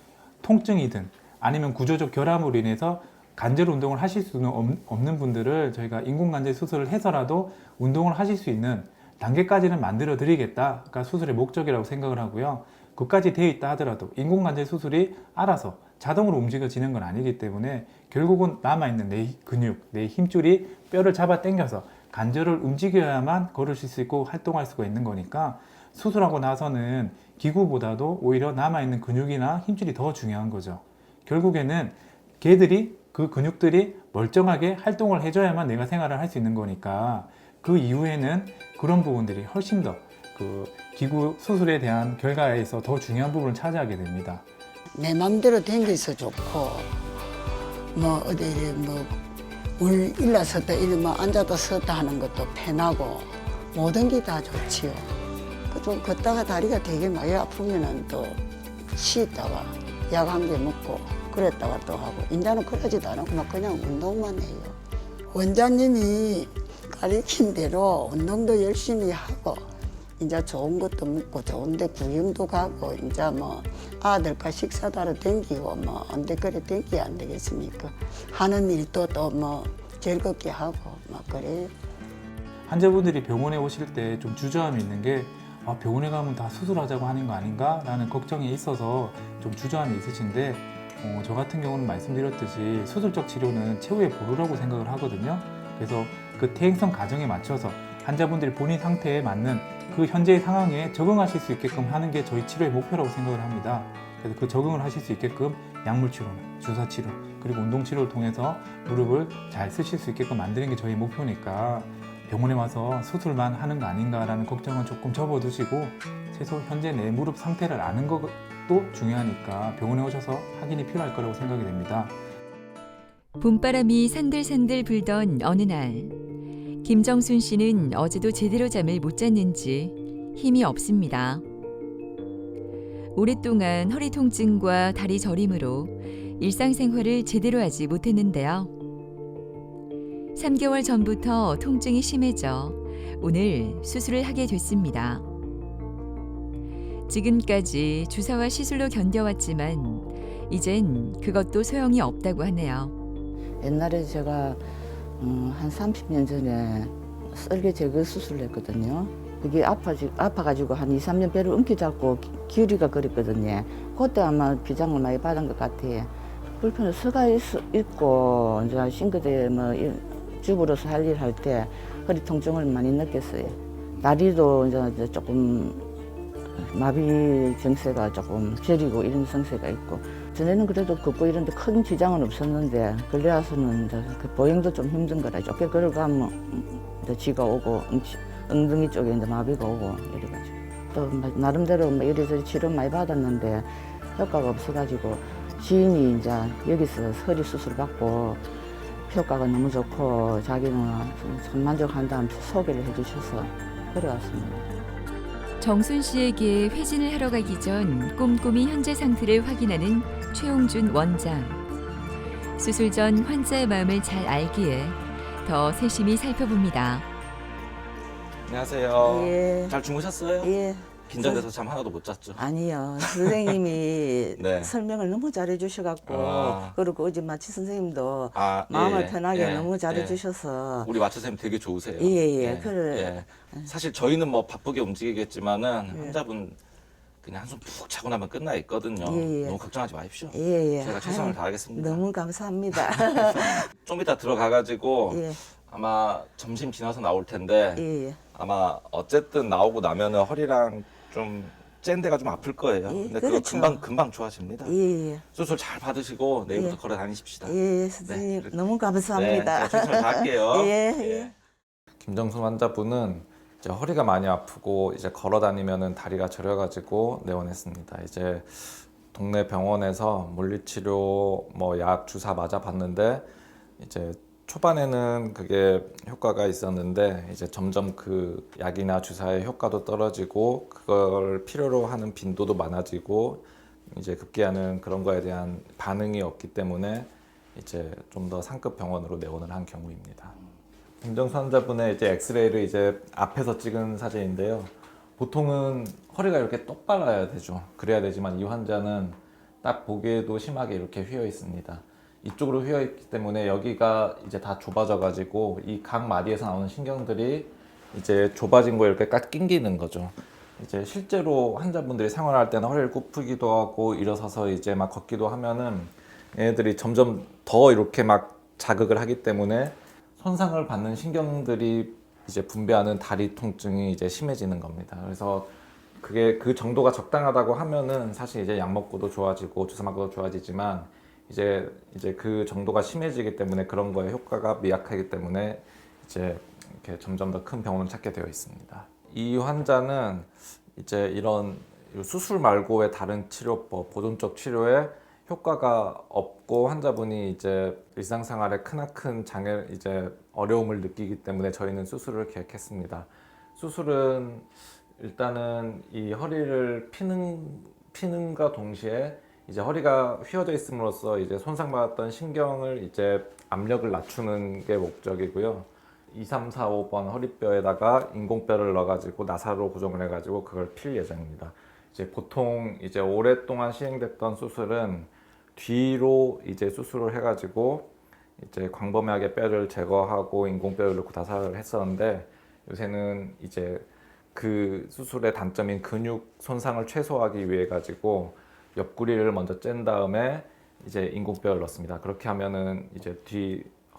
F: 통증이든 아니면 구조적 결함으로 인해서 관절 운동을 하실 수는 없는 분들을 저희가 인공관절 수술을 해서라도 운동을 하실 수 있는 단계까지는 만들어 드리겠다. 그러니까 수술의 목적이라고 생각을 하고요. 그까지 되어 있다 하더라도 인공관절 수술이 알아서 자동으로 움직여지는 건 아니기 때문에 결국은 남아있는 내 근육, 내 힘줄이 뼈를 잡아 당겨서 관절을 움직여야만 걸으실 수 있고 활동할 수가 있는 거니까, 수술하고 나서는 기구보다도 오히려 남아있는 근육이나 힘줄이 더 중요한 거죠. 결국에는 그 근육들이 멀쩡하게 활동을 해줘야만 내가 생활을 할 수 있는 거니까, 그 이후에는 그런 부분들이 훨씬 더 그 기구 수술에 대한 결과에서 더 중요한 부분을 차지하게 됩니다.
D: 내 맘대로 댕겨서 좋고, 뭐 어디 물 일어섰다 이러면 앉아도 섰다 하는 것도 편하고, 모든 게 다 좋지요. 좀 걷다가 다리가 되게 많이 아프면은 또 쉬다가 약 한 개 먹고 그랬다가 또 하고, 이제는 그러지도 않고 막 그냥 운동만 해요. 원장님이 가르친 대로 운동도 열심히 하고, 이제 좋은 것도 먹고 좋은데 구경도 가고, 이제 뭐 아들과 식사도 하러 댕기고 뭐 언제 그래 댕기야 안 되겠습니까? 하는 일도 또 뭐 즐겁게 하고 막 그래요.
F: 환자분들이 병원에 오실 때 좀 주저함이 있는 게, 병원에 가면 다 수술하자고 하는 거 아닌가? 라는 걱정이 있어서 좀 주저함이 있으신데, 저 같은 경우는 말씀드렸듯이 수술적 치료는 최후의 보루라고 생각을 하거든요. 그래서 그 퇴행성 과정에 맞춰서 환자분들이 본인 상태에 맞는 그 현재의 상황에 적응하실 수 있게끔 하는 게 저희 치료의 목표라고 생각을 합니다. 그래서 그 적응을 하실 수 있게끔 약물 치료나 주사 치료, 그리고 운동 치료를 통해서 무릎을 잘 쓰실 수 있게끔 만드는 게 저희 목표니까, 병원에 와서 수술만 하는 거 아닌가라는 걱정은 조금 접어두시고, 최소 현재 내 무릎 상태를 아는 것도 중요하니까 병원에 오셔서 확인이 필요할 거라고 생각이 됩니다.
A: 봄바람이 산들산들 불던 어느 날, 김정순 씨는 어제도 제대로 잠을 못 잤는지 힘이 없습니다. 오랫동안 허리 통증과 다리 저림으로 일상생활을 제대로 하지 못했는데요. 3개월 전부터 통증이 심해져 오늘 수술을 하게 됐습니다. 지금까지 주사와 시술로 견뎌왔지만 이젠 그것도 소용이 없다고 하네요.
B: 옛날에 제가 한 30년 전에 썰개 제거 수술을 했거든요. 그게 아파가지고 한 2, 3년 배를 움켜 잡고 기울이가 그랬거든요. 그때 아마 비장을 많이 받은 것 같아요. 불편해 서가 있고 이제 싱크대 뭐 주부로서 할 일 할 때 허리 통증을 많이 느꼈어요. 다리도 이제 조금 마비 증세가 조금 저리고 이런 증세가 있고 전에는 그래도 걷고 이런데 큰 지장은 없었는데 근래 와서는 이제 그 보행도 좀 힘든 거라 좁게 걸어가면 이제 쥐가 오고 엉덩이 쪽에 이제 마비가 오고 이래가지고 또 나름대로 뭐 이래저래 치료 많이 받았는데 효과가 없어가지고 지인이 이제 여기서 허리 수술 받고 효과가 너무 좋고 자기는 참 만족한다면서 소개를 해주셔서 그래왔습니다.
A: 정순 씨에게 회진을 하러 가기 전 꼼꼼히 현재 상태를 확인하는 최홍준 원장. 수술 전 환자의 마음을 잘 알기에 더 세심히 살펴봅니다.
E: 안녕하세요.
B: 예.
E: 잘 주무셨어요?
B: 예.
E: 긴장돼서 잠 하나도 못 잤죠.
B: 아니요. 선생님이
E: 네.
B: 설명을 너무 잘해주셔갖고 그리고 어제 마취 선생님도
E: 아,
B: 마음을
E: 예,
B: 편하게
E: 예,
B: 너무
E: 예.
B: 잘해주셔서
E: 우리 마취 선생님 되게 좋으세요.
B: 예. 그래.
E: 사실 저희는 뭐 바쁘게 움직이겠지만은
B: 예.
E: 환자분 그냥 한숨 푹 자고 나면 끝나 있거든요.
B: 예.
E: 너무 걱정하지 마십시오.
B: 예.
E: 제가 최선을
B: 아유,
E: 다하겠습니다.
B: 너무 감사합니다.
E: 좀 이따 들어가가지고
B: 예.
E: 아마 점심 지나서 나올 텐데
B: 예.
E: 아마 어쨌든 나오고 나면은 허리랑 좀 짠 데가 좀 아플 거예요.
B: 예,
E: 근데
B: 그렇죠.
E: 그거 금방 좋아집니다.
B: 예.
E: 수술 잘 받으시고 내일부터
B: 예.
E: 걸어 다니십시다.
B: 예, 선생님
E: 네.
B: 너무
E: 네,
B: 감사합니다.
E: 제가 최선을 다할게요.
B: 예.
E: 김정순 환자분은 이제 허리가 많이 아프고 이제 걸어 다니면은 다리가 저려가지고 내원했습니다. 이제 동네 병원에서 물리치료 뭐 약 주사 맞아 봤는데 이제 초반에는 그게 효과가 있었는데 이제 점점 그 약이나 주사의 효과도 떨어지고 그걸 필요로 하는 빈도도 많아지고 이제 급기야는 그런 거에 대한 반응이 없기 때문에 이제 좀 더 상급 병원으로 내원을 한 경우입니다. 김정수 환자분의 이제 엑스레이를 이제 앞에서 찍은 사진인데요. 보통은 허리가 이렇게 똑바라야 되죠. 그래야 되지만 이 환자는 딱 보기에도 심하게 이렇게 휘어 있습니다. 이쪽으로 휘어 있기 때문에 여기가 이제 다 좁아져 가지고 이 각 마디에서 나오는 신경들이 이제 좁아진 거에 이렇게 딱 낑기는 거죠. 이제 실제로 환자분들이 생활할 때는 허리를 굽히기도 하고 일어서서 이제 막 걷기도 하면은 얘네들이 점점 더 이렇게 막 자극을 하기 때문에 손상을 받는 신경들이 이제 분비하는 다리 통증이 이제 심해지는 겁니다. 그래서 그게 그 정도가 적당하다고 하면은 사실 이제 약 먹고도 좋아지고 주사 맞고도 좋아지지만 이제 그 정도가 심해지기 때문에 그런 거에 효과가 미약하기 때문에 이제 이렇게 점점 더 큰 병원을 찾게 되어 있습니다. 이 환자는 이제 이런 수술 말고의 다른 치료법, 보존적 치료에 효과가 없고 환자분이 이제 일상생활에 크나큰 장애, 이제 어려움을 느끼기 때문에 저희는 수술을 계획했습니다. 수술은 일단은 이 허리를 피는과 동시에 이제 허리가 휘어져 있음으로써 이제 손상받았던 신경을 이제 압력을 낮추는 게 목적이고요. 2, 3, 4, 5번 허리뼈에다가 인공뼈를 넣어가지고 나사로 고정을 해가지고 그걸 필 예정입니다. 이제 보통 이제 오랫동안 시행됐던 수술은 뒤로 이제 수술을 해가지고 이제 광범위하게 뼈를 제거하고 인공뼈를 넣고 나사를 했었는데 요새는 이제 그 수술의 단점인 근육 손상을 최소화하기 위해 가지고 옆구리를 먼저 짠 다음에 이제 인공뼈를 넣습니다. 그렇게 하면은 이제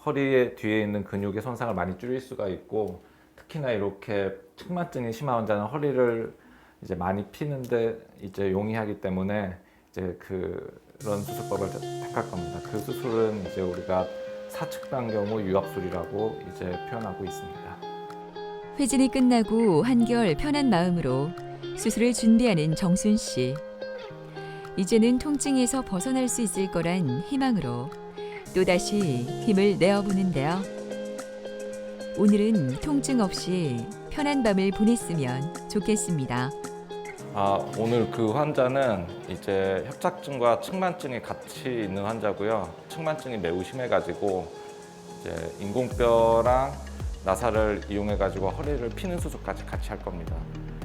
E: 허리의 뒤에 있는 근육의 손상을 많이 줄일 수가 있고 특히나 이렇게 측만증이 심한 환자는 허리를 이제 많이 피는데 이제 용이하기 때문에 이제 그런 수술법을 택할 겁니다. 그 수술은 이제 우리가 사측단 경우 유압술이라고 이제 표현하고 있습니다.
A: 회진이 끝나고 한결 편한 마음으로 수술을 준비하는 정순 씨. 이제는 통증에서 벗어날 수 있을 거란 희망으로 또다시 힘을 내어보는데요. 오늘은 통증 없이 편한 밤을 보냈으면 좋겠습니다.
E: 오늘 그 환자는 이제 협착증과 측만증이 같이 있는 환자고요. 측만증이 매우 심해가지고 이제 인공뼈랑 나사를 이용해가지고 허리를 피는 수술까지 같이 할 겁니다.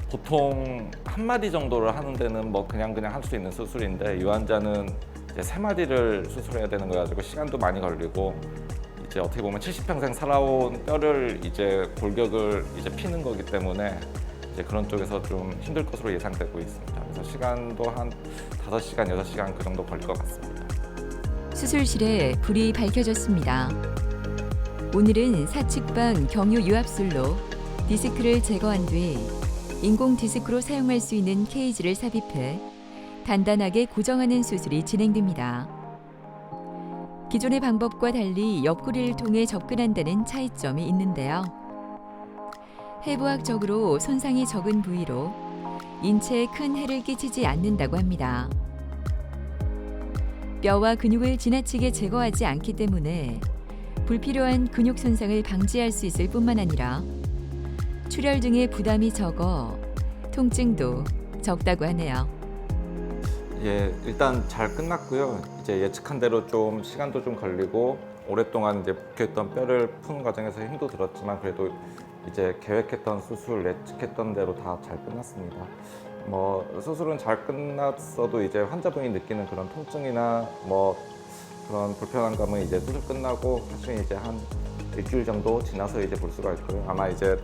E: 보통 한 마디 정도를 하는 데는 뭐 그냥 할 수 있는 수술인데 이 환자는 이제 3마디를 수술해야 되는 거 가지고 시간도 많이 걸리고 이제 어떻게 보면 70평생 살아온 뼈를 이제 골격을 이제 피는 거기 때문에 이제 그런 쪽에서 좀 힘들 것으로 예상되고 있습니다. 그래서 시간도 한 5시간, 6시간 그 정도 걸릴 것 같습니다.
A: 수술실에 불이 밝혀졌습니다. 오늘은 사측방 경유 유압술로 디스크를 제거한 뒤 인공 디스크로 사용할 수 있는 케이지를 삽입해 단단하게 고정하는 수술이 진행됩니다. 기존의 방법과 달리 옆구리를 통해 접근한다는 차이점이 있는데요. 해부학적으로 손상이 적은 부위로 인체에 큰 해를 끼치지 않는다고 합니다. 뼈와 근육을 지나치게 제거하지 않기 때문에 불필요한 근육 손상을 방지할 수 있을 뿐만 아니라 출혈 등의 부담이 적어 통증도 적다고 하네요.
E: 예, 일단 잘 끝났고요. 이제 예측한 대로 좀 시간도 좀 걸리고 오랫동안 이제 묶여있던 뼈를 푸는 과정에서 힘도 들었지만 그래도 이제 계획했던 수술, 예측했던 대로 다 잘 끝났습니다. 뭐 수술은 잘 끝났어도 이제 환자분이 느끼는 그런 통증이나 뭐 그런 불편한 감은 이제 수술 끝나고 사실 이제 한 일주일 정도 지나서 이제 볼 수가 있고요. 아마 이제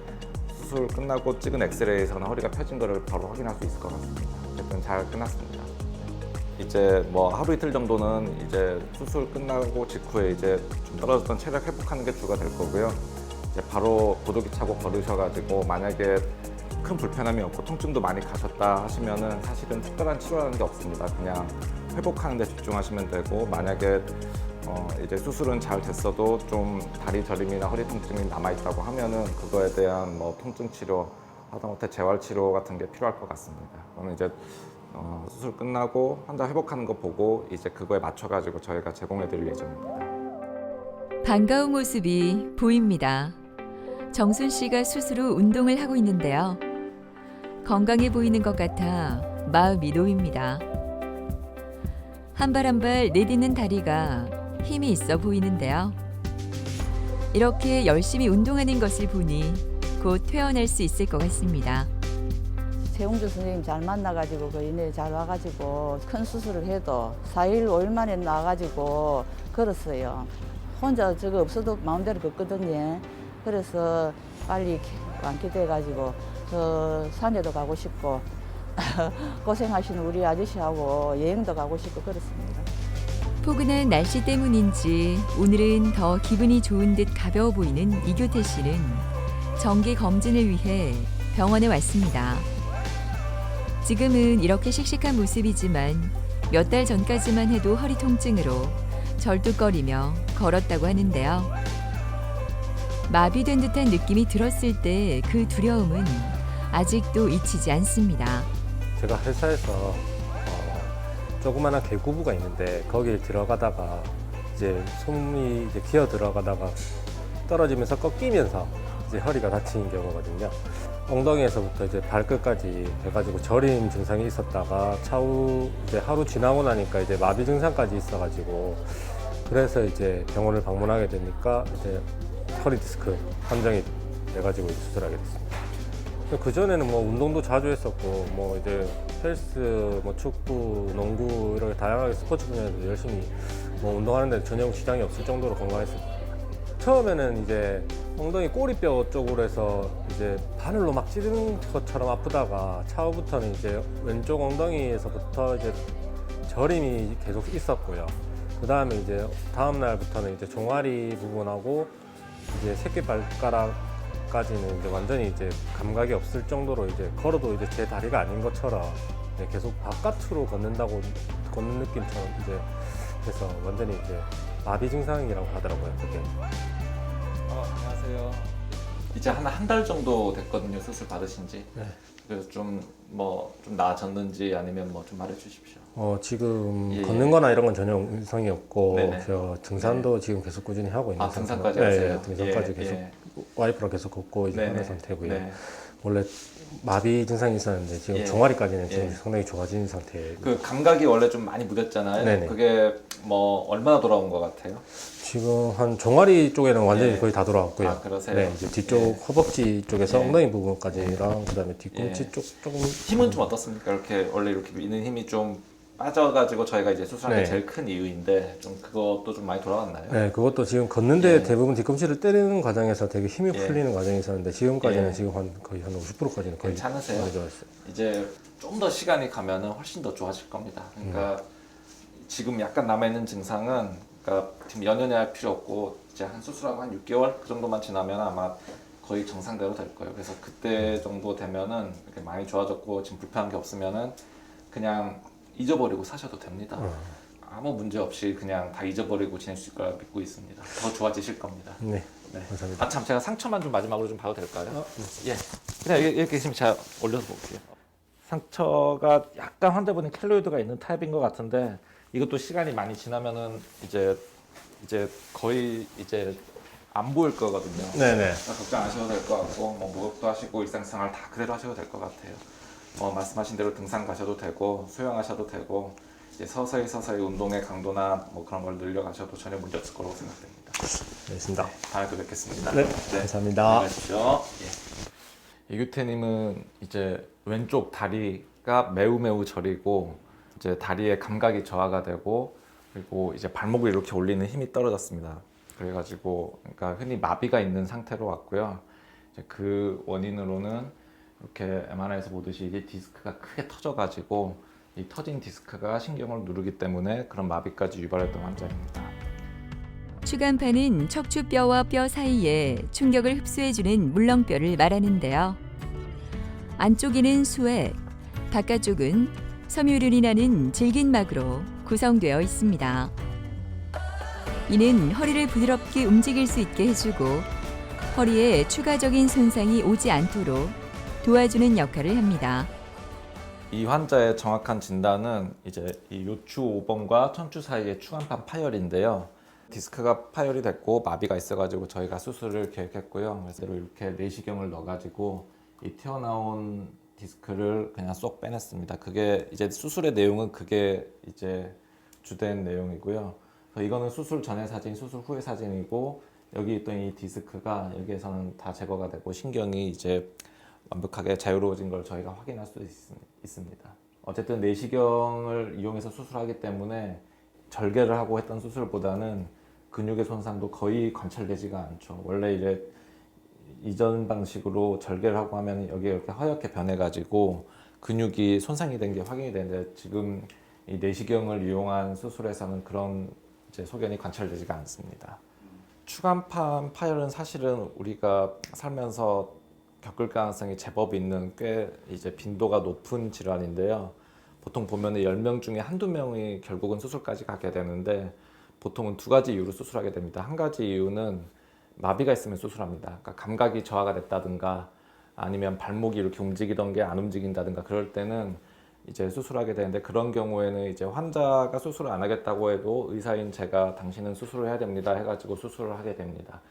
E: 수술 끝나고 찍은 엑스레이에서는 허리가 펴진 거를 바로 확인할 수 있을 것 같습니다. 어쨌든 잘 끝났습니다. 이제 뭐 하루 이틀 정도는 이제 수술 끝나고 직후에 이제 좀 떨어졌던 체력 회복하는 게 주가 될 거고요. 이제 바로 보도기 차고 걸으셔가지고 만약에 큰 불편함이 없고 통증도 많이 가셨다 하시면은 사실은 특별한 치료하는 게 없습니다. 그냥 회복하는 데 집중하시면 되고 만약에 이제 수술은 잘 됐어도 좀 다리 저림이나 허리 통증이 남아 있다고 하면은 그거에 대한 뭐 통증 치료, 하다못해 재활 치료 같은 게 필요할 것 같습니다. 그러면 이제 수술 끝나고 환자 회복하는 거 보고 이제 그거에 맞춰가지고 저희가 제공해 드릴 예정입니다.
A: 반가운 모습이 보입니다. 정순 씨가 수술 후 운동을 하고 있는데요. 건강해 보이는 것 같아 마음이 놓입니다. 한 발 한 발 내딛는 다리가 힘이 있어 보이는데요. 이렇게 열심히 운동하는 것을 보니 곧 퇴원할 수 있을 것 같습니다.
B: 최웅주 선생님 잘 만나가지고 그 이내 잘 와가지고 큰 수술을 해도 4일, 5일 만에 나와가지고 걸었어요. 혼자 저거 없어도 마음대로 걷거든요. 그래서 빨리 완쾌돼가지고 저 산에도 가고 싶고 고생하시는 우리 아저씨하고 여행도 가고 싶고 그렇습니다.
A: 포근한 날씨 때문인지 오늘은 더 기분이 좋은 듯 가벼워 보이는 이교태 씨는 정기 검진을 위해 병원에 왔습니다. 지금은 이렇게 씩씩한 모습이지만 몇 달 전까지만 해도 허리 통증으로 절뚝거리며 걸었다고 하는데요. 마비된 듯한 느낌이 들었을 때 그 두려움은 아직도 잊히지 않습니다.
C: 제가 회사에서 조그마한 개구부가 있는데 거기에 들어가다가 이제 손이 이제 기어 들어가다가 떨어지면서 꺾이면서 이제 허리가 다치는 경우거든요. 엉덩이에서부터 이제 발끝까지 해가지고 저림 증상이 있었다가 차후 이제 하루 지나고 나니까 이제 마비 증상까지 있어가지고 그래서 이제 병원을 방문하게 되니까 이제 허리 디스크 판정이 돼가지고 수술하게 됐습니다. 그 전에는 뭐 운동도 자주 했었고 뭐 이제 헬스, 뭐 축구, 농구 이렇게 다양하게 스포츠 분야에서 열심히 뭐 운동하는데 전혀 지장이 없을 정도로 건강했습니다. 처음에는 이제 엉덩이 꼬리뼈 쪽으로 해서 이제 바늘로 막 찌르는 것처럼 아프다가 차후부터는 이제 왼쪽 엉덩이에서부터 이제 저림이 계속 있었고요. 그 다음에 이제 다음 날부터는 이제 종아리 부분하고 이제 새끼발가락까지는 이제 완전히 이제 감각이 없을 정도로 이제 걸어도 이제 제 다리가 아닌 것처럼 계속 바깥으로 걷는 느낌처럼 이제 해서 완전히 이제 마비 증상이라고 하더라고요. 그게.
E: 안녕하세요. 이제 한 달 정도 됐거든요. 수술 받으신 지.
C: 네.
E: 그래서 좀 나아졌는지 아니면 뭐 좀 말해 주십시오.
C: 지금
E: 예.
C: 걷는 거나 이런 건 전혀 이상이 없고
E: 네네.
C: 저 등산도 지금 계속 꾸준히 하고 있는
E: 등산까지
C: 상태고,
E: 하세요?
C: 등산까지
E: 예,
C: 계속
E: 예.
C: 와이프랑 계속 걷고 이제
E: 네네.
C: 하는 상태고요.
E: 네.
C: 원래 마비 증상이 있었는데 지금
E: 예.
C: 종아리까지는 지금
E: 예.
C: 상당히 좋아진 상태예요.
E: 그 감각이 원래 좀 많이 무뎠잖아요.
C: 네네.
E: 그게 뭐 얼마나 돌아온 것 같아요?
C: 지금 한 종아리 쪽에는 완전히
E: 예.
C: 거의 다 돌아왔고요.
E: 아, 그러세요?
C: 네, 이제 뒤쪽
E: 예.
C: 허벅지 쪽에서
E: 예.
C: 엉덩이 부분까지랑 그다음에 뒤꿈치
E: 예.
C: 쪽 조금
E: 힘은 좀 어떻습니까? 이렇게 원래 이렇게 미는 힘이 좀 빠져가지고 저희가 이제 수술한 게
C: 네.
E: 제일 큰 이유인데 좀 그것도 좀 많이 돌아갔나요?
C: 네, 그것도 지금 걷는데
E: 예.
C: 대부분 뒤꿈치를 때리는 과정에서 되게 힘이
E: 예.
C: 풀리는 과정이 있었는데 지금까지는
E: 예.
C: 지금 거의 한 50%까지는 거의
E: 괜찮으세요?
C: 많이 좋았어요.
E: 이제 좀 더 시간이 가면은 훨씬 더 좋아질 겁니다. 그러니까 지금 약간 남아있는 증상은 그러니까 지금 연연히 할 필요 없고 이제 한 수술하고 한 6개월 그 정도만 지나면 아마 거의 정상대로 될 거예요. 그래서 그때 정도 되면은 이렇게 많이 좋아졌고 지금 불편한 게 없으면은 그냥 잊어버리고 사셔도 됩니다. 아무 문제 없이 그냥 다 잊어버리고 지낼 수 있을 거라 믿고 있습니다. 더 좋아지실 겁니다.
C: 네,
E: 네.
C: 감사합니다.
E: 아 참 제가 상처만 좀 마지막으로 좀 봐도 될까요? 예. 그냥 이렇게 있으면 제가 올려서 볼게요. 상처가 약간 환자분은 켈로이드가 있는 타입인 것 같은데 이것도 시간이 많이 지나면은 이제 거의 이제 안 보일 거거든요.
C: 네네.
E: 걱정 안 하셔도 될 것 같고 뭐 목욕도 하시고 일상생활 다 그대로 하셔도 될 것 같아요. 말씀하신 대로 등산 가셔도 되고 수영하셔도 되고 이제 서서히 운동의 강도나 뭐 그런 걸 늘려가셔도 전혀 문제 없을 거라고 생각됩니다.
C: 알겠습니다.
E: 다음에 또 뵙겠습니다.
C: 네, 감사합니다.
E: 안녕하십시오. 예. 이규태님은 이제 왼쪽 다리가 매우 저리고 이제 다리의 감각이 저하가 되고 그리고 이제 발목을 이렇게 올리는 힘이 떨어졌습니다. 그래가지고 그러니까 흔히 마비가 있는 상태로 왔고요. 이제 그 원인으로는 이렇게 MRI에서 보듯이 이게 디스크가 크게 터져가지고 이 터진 디스크가 신경을 누르기 때문에 그런 마비까지 유발했던 환자입니다.
A: 추간판은 척추뼈와 뼈 사이에 충격을 흡수해주는 물렁뼈를 말하는데요. 안쪽에는 수액, 바깥쪽은 섬유륜이 나는 질긴막으로 구성되어 있습니다. 이는 허리를 부드럽게 움직일 수 있게 해주고 허리에 추가적인 손상이 오지 않도록 도와주는 역할을 합니다.
E: 이 환자의 정확한 진단은 이제 이 요추 5번과 천추 사이의 추간판 파열인데요. 디스크가 파열이 됐고 마비가 있어가지고 저희가 수술을 계획했고요. 그래서 이렇게 내시경을 넣어가지고 이 튀어나온 디스크를 그냥 쏙 빼냈습니다. 그게 이제 수술의 내용은 그게 이제 주된 내용이고요. 그래서 이거는 수술 전의 사진, 수술 후의 사진이고 여기 있던 이 디스크가 여기에서는 다 제거가 되고 신경이 이제 완벽하게 자유로워진 걸 저희가 확인할 수 있습니다. 어쨌든 내시경을 이용해서 수술하기 때문에 절개를 하고 했던 수술보다는 근육의 손상도 거의 관찰되지가 않죠. 원래 이래 이전 방식으로 절개를 하고 하면 여기 이렇게 허옇게 변해가지고 근육이 손상이 된 게 확인이 되는데 지금 이 내시경을 이용한 수술에서는 그런 이제 소견이 관찰되지가 않습니다. 추간판 파열은 사실은 우리가 살면서 겪을 가능성이 제법 있는 꽤 이제 빈도가 높은 질환인데요. 보통 보면 10명 중에 한두 명이 결국은 수술까지 가게 되는데 보통은 두 가지 이유로 수술하게 됩니다. 한 가지 이유는 마비가 있으면 수술합니다. 그러니까 감각이 저하가 됐다든가 아니면 발목이 이렇게 움직이던 게 안 움직인다든가 그럴 때는 이제 수술하게 되는데 그런 경우에는 이제 환자가 수술을 안 하겠다고 해도 의사인 제가 당신은 수술을 해야 됩니다 해가지고 수술을 하게 됩니다.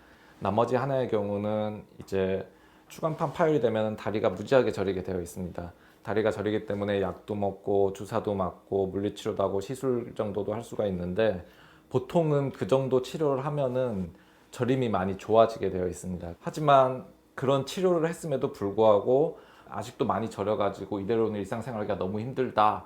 E: 나머지 하나의 경우는 이제 추간판 파열이 되면 다리가 무지하게 저리게 되어 있습니다. 다리가 저리기 때문에 약도 먹고 주사도 맞고 물리치료도 하고 시술 정도도 할 수가 있는데 보통은 그 정도 치료를 하면은 저림이 많이 좋아지게 되어 있습니다. 하지만 그런 치료를 했음에도 불구하고 아직도 많이 저려가지고 이대로는 일상생활하기가 너무 힘들다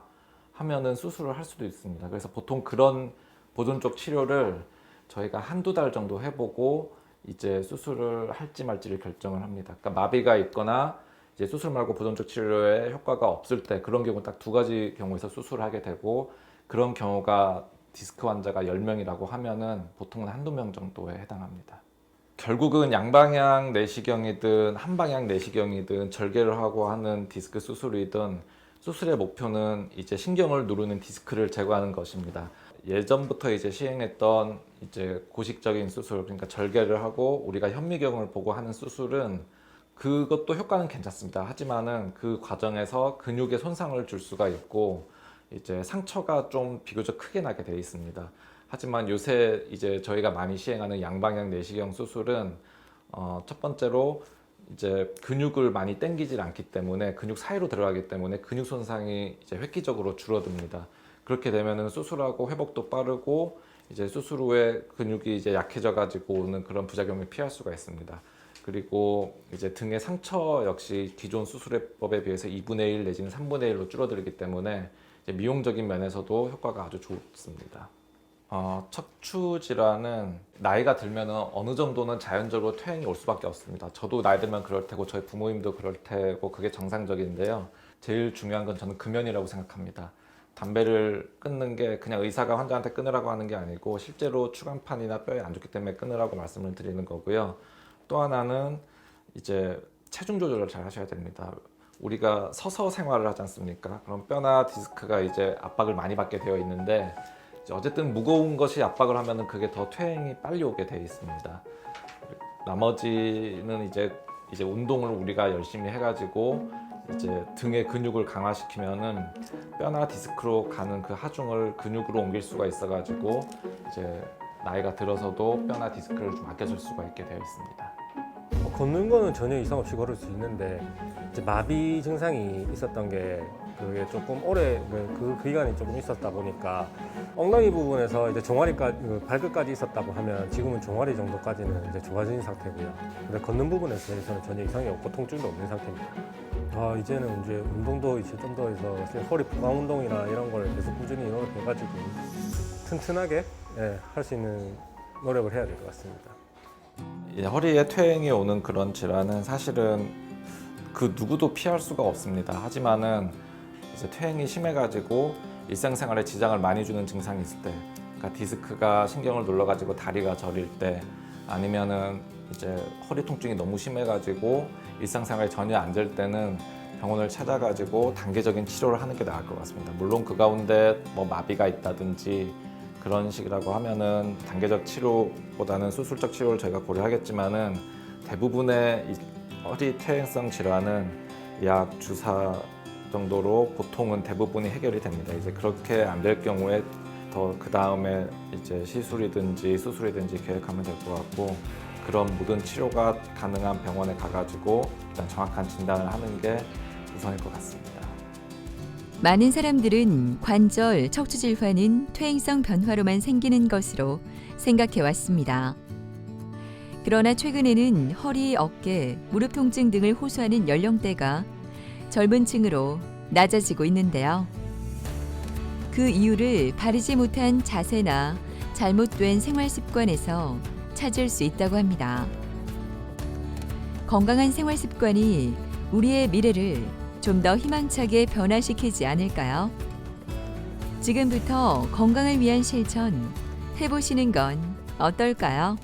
E: 하면은 수술을 할 수도 있습니다. 그래서 보통 그런 보존적 치료를 저희가 한두 달 정도 해보고 이제 수술을 할지 말지를 결정을 합니다. 그러니까 마비가 있거나 이제 수술 말고 보존적 치료에 효과가 없을 때 그런 경우 딱 두 가지 경우에서 수술을 하게 되고 그런 경우가 디스크 환자가 10명이라고 하면은 보통은 한두 명 정도에 해당합니다. 결국은 양방향 내시경이든 한방향 내시경이든 절개를 하고 하는 디스크 수술이든 수술의 목표는 이제 신경을 누르는 디스크를 제거하는 것입니다. 예전부터 이제 시행했던 이제 고식적인 수술, 그러니까 절개를 하고 우리가 현미경을 보고 하는 수술은 그것도 효과는 괜찮습니다. 하지만은 그 과정에서 근육에 손상을 줄 수가 있고 이제 상처가 좀 비교적 크게 나게 되어 있습니다. 하지만 요새 이제 저희가 많이 시행하는 양방향 내시경 수술은 첫 번째로 이제 근육을 많이 당기질 않기 때문에 근육 사이로 들어가기 때문에 근육 손상이 이제 획기적으로 줄어듭니다. 그렇게 되면은 수술하고 회복도 빠르고 이제 수술 후에 근육이 이제 약해져 가지고 오는 그런 부작용을 피할 수가 있습니다. 그리고 이제 등의 상처 역시 기존 수술법에 비해서 2분의 1 내지는 3분의 1로 줄어들기 때문에 이제 미용적인 면에서도 효과가 아주 좋습니다. 척추 질환은 나이가 들면 어느 정도는 자연적으로 퇴행이 올 수밖에 없습니다. 저도 나이 들면 그럴 테고 저희 부모님도 그럴 테고 그게 정상적인데요. 제일 중요한 건 저는 금연이라고 생각합니다. 담배를 끊는 게 그냥 의사가 환자한테 끊으라고 하는 게 아니고 실제로 추간판이나 뼈에 안 좋기 때문에 끊으라고 말씀을 드리는 거고요. 또 하나는 이제 체중 조절을 잘 하셔야 됩니다. 우리가 서서 생활을 하지 않습니까? 그럼 뼈나 디스크가 이제 압박을 많이 받게 되어 있는데 이제 어쨌든 무거운 것이 압박을 하면은 그게 더 퇴행이 빨리 오게 되어 있습니다. 나머지는 이제 운동을 우리가 열심히 해가지고 이제 등의 근육을 강화시키면은 뼈나 디스크로 가는 그 하중을 근육으로 옮길 수가 있어가지고 이제 나이가 들어서도 뼈나 디스크를 좀 아껴줄 수가 있게 되어 있습니다.
C: 걷는 거는 전혀 이상 없이 걸을 수 있는데 이제 마비 증상이 있었던 게 그게 조금 오래 그 기간이 조금 있었다 보니까 엉덩이 부분에서 이제 종아리까지 발끝까지 있었다고 하면 지금은 종아리 정도까지는 이제 좋아진 상태고요. 근데 걷는 부분에서는 전혀 이상이 없고 통증도 없는 상태입니다. 이제는 이제 운동도 이제 좀 더 해서 허리 보강 운동이나 이런 걸 계속 꾸준히 노력해가지고 튼튼하게 할 수 있는 노력을 해야 될 것 같습니다.
E: 허리에 퇴행이 오는 그런 질환은 사실은 그 누구도 피할 수가 없습니다. 하지만은 이제 퇴행이 심해가지고 일상생활에 지장을 많이 주는 증상이 있을 때, 그러니까 디스크가 신경을 눌러가지고 다리가 저릴 때, 아니면은 이제 허리 통증이 너무 심해가지고 일상생활에 전혀 안 될 때는 병원을 찾아가지고 단계적인 치료를 하는 게 나을 것 같습니다. 물론 그 가운데 뭐 마비가 있다든지 그런 식이라고 하면은 단계적 치료보다는 수술적 치료를 저희가 고려하겠지만은 대부분의 이 허리 퇴행성 질환은 약 주사 정도로 보통은 대부분이 해결이 됩니다. 이제 그렇게 안 될 경우에 더 그 다음에 이제 시술이든지 수술이든지 계획하면 될 것 같고, 그런 모든 치료가 가능한 병원에 가가지고 일단 정확한 진단을 하는 게 우선일 것 같습니다.
A: 많은 사람들은 관절, 척추 질환은 퇴행성 변화로만 생기는 것으로 생각해 왔습니다. 그러나 최근에는 허리, 어깨, 무릎 통증 등을 호소하는 연령대가 젊은 층으로 낮아지고 있는데요. 그 이유를 바르지 못한 자세나 잘못된 생활 습관에서 찾을 수 있다고 합니다. 건강한 생활 습관이 우리의 미래를 좀 더 희망차게 변화시키지 않을까요? 지금부터 건강을 위한 실천 해보시는 건 어떨까요?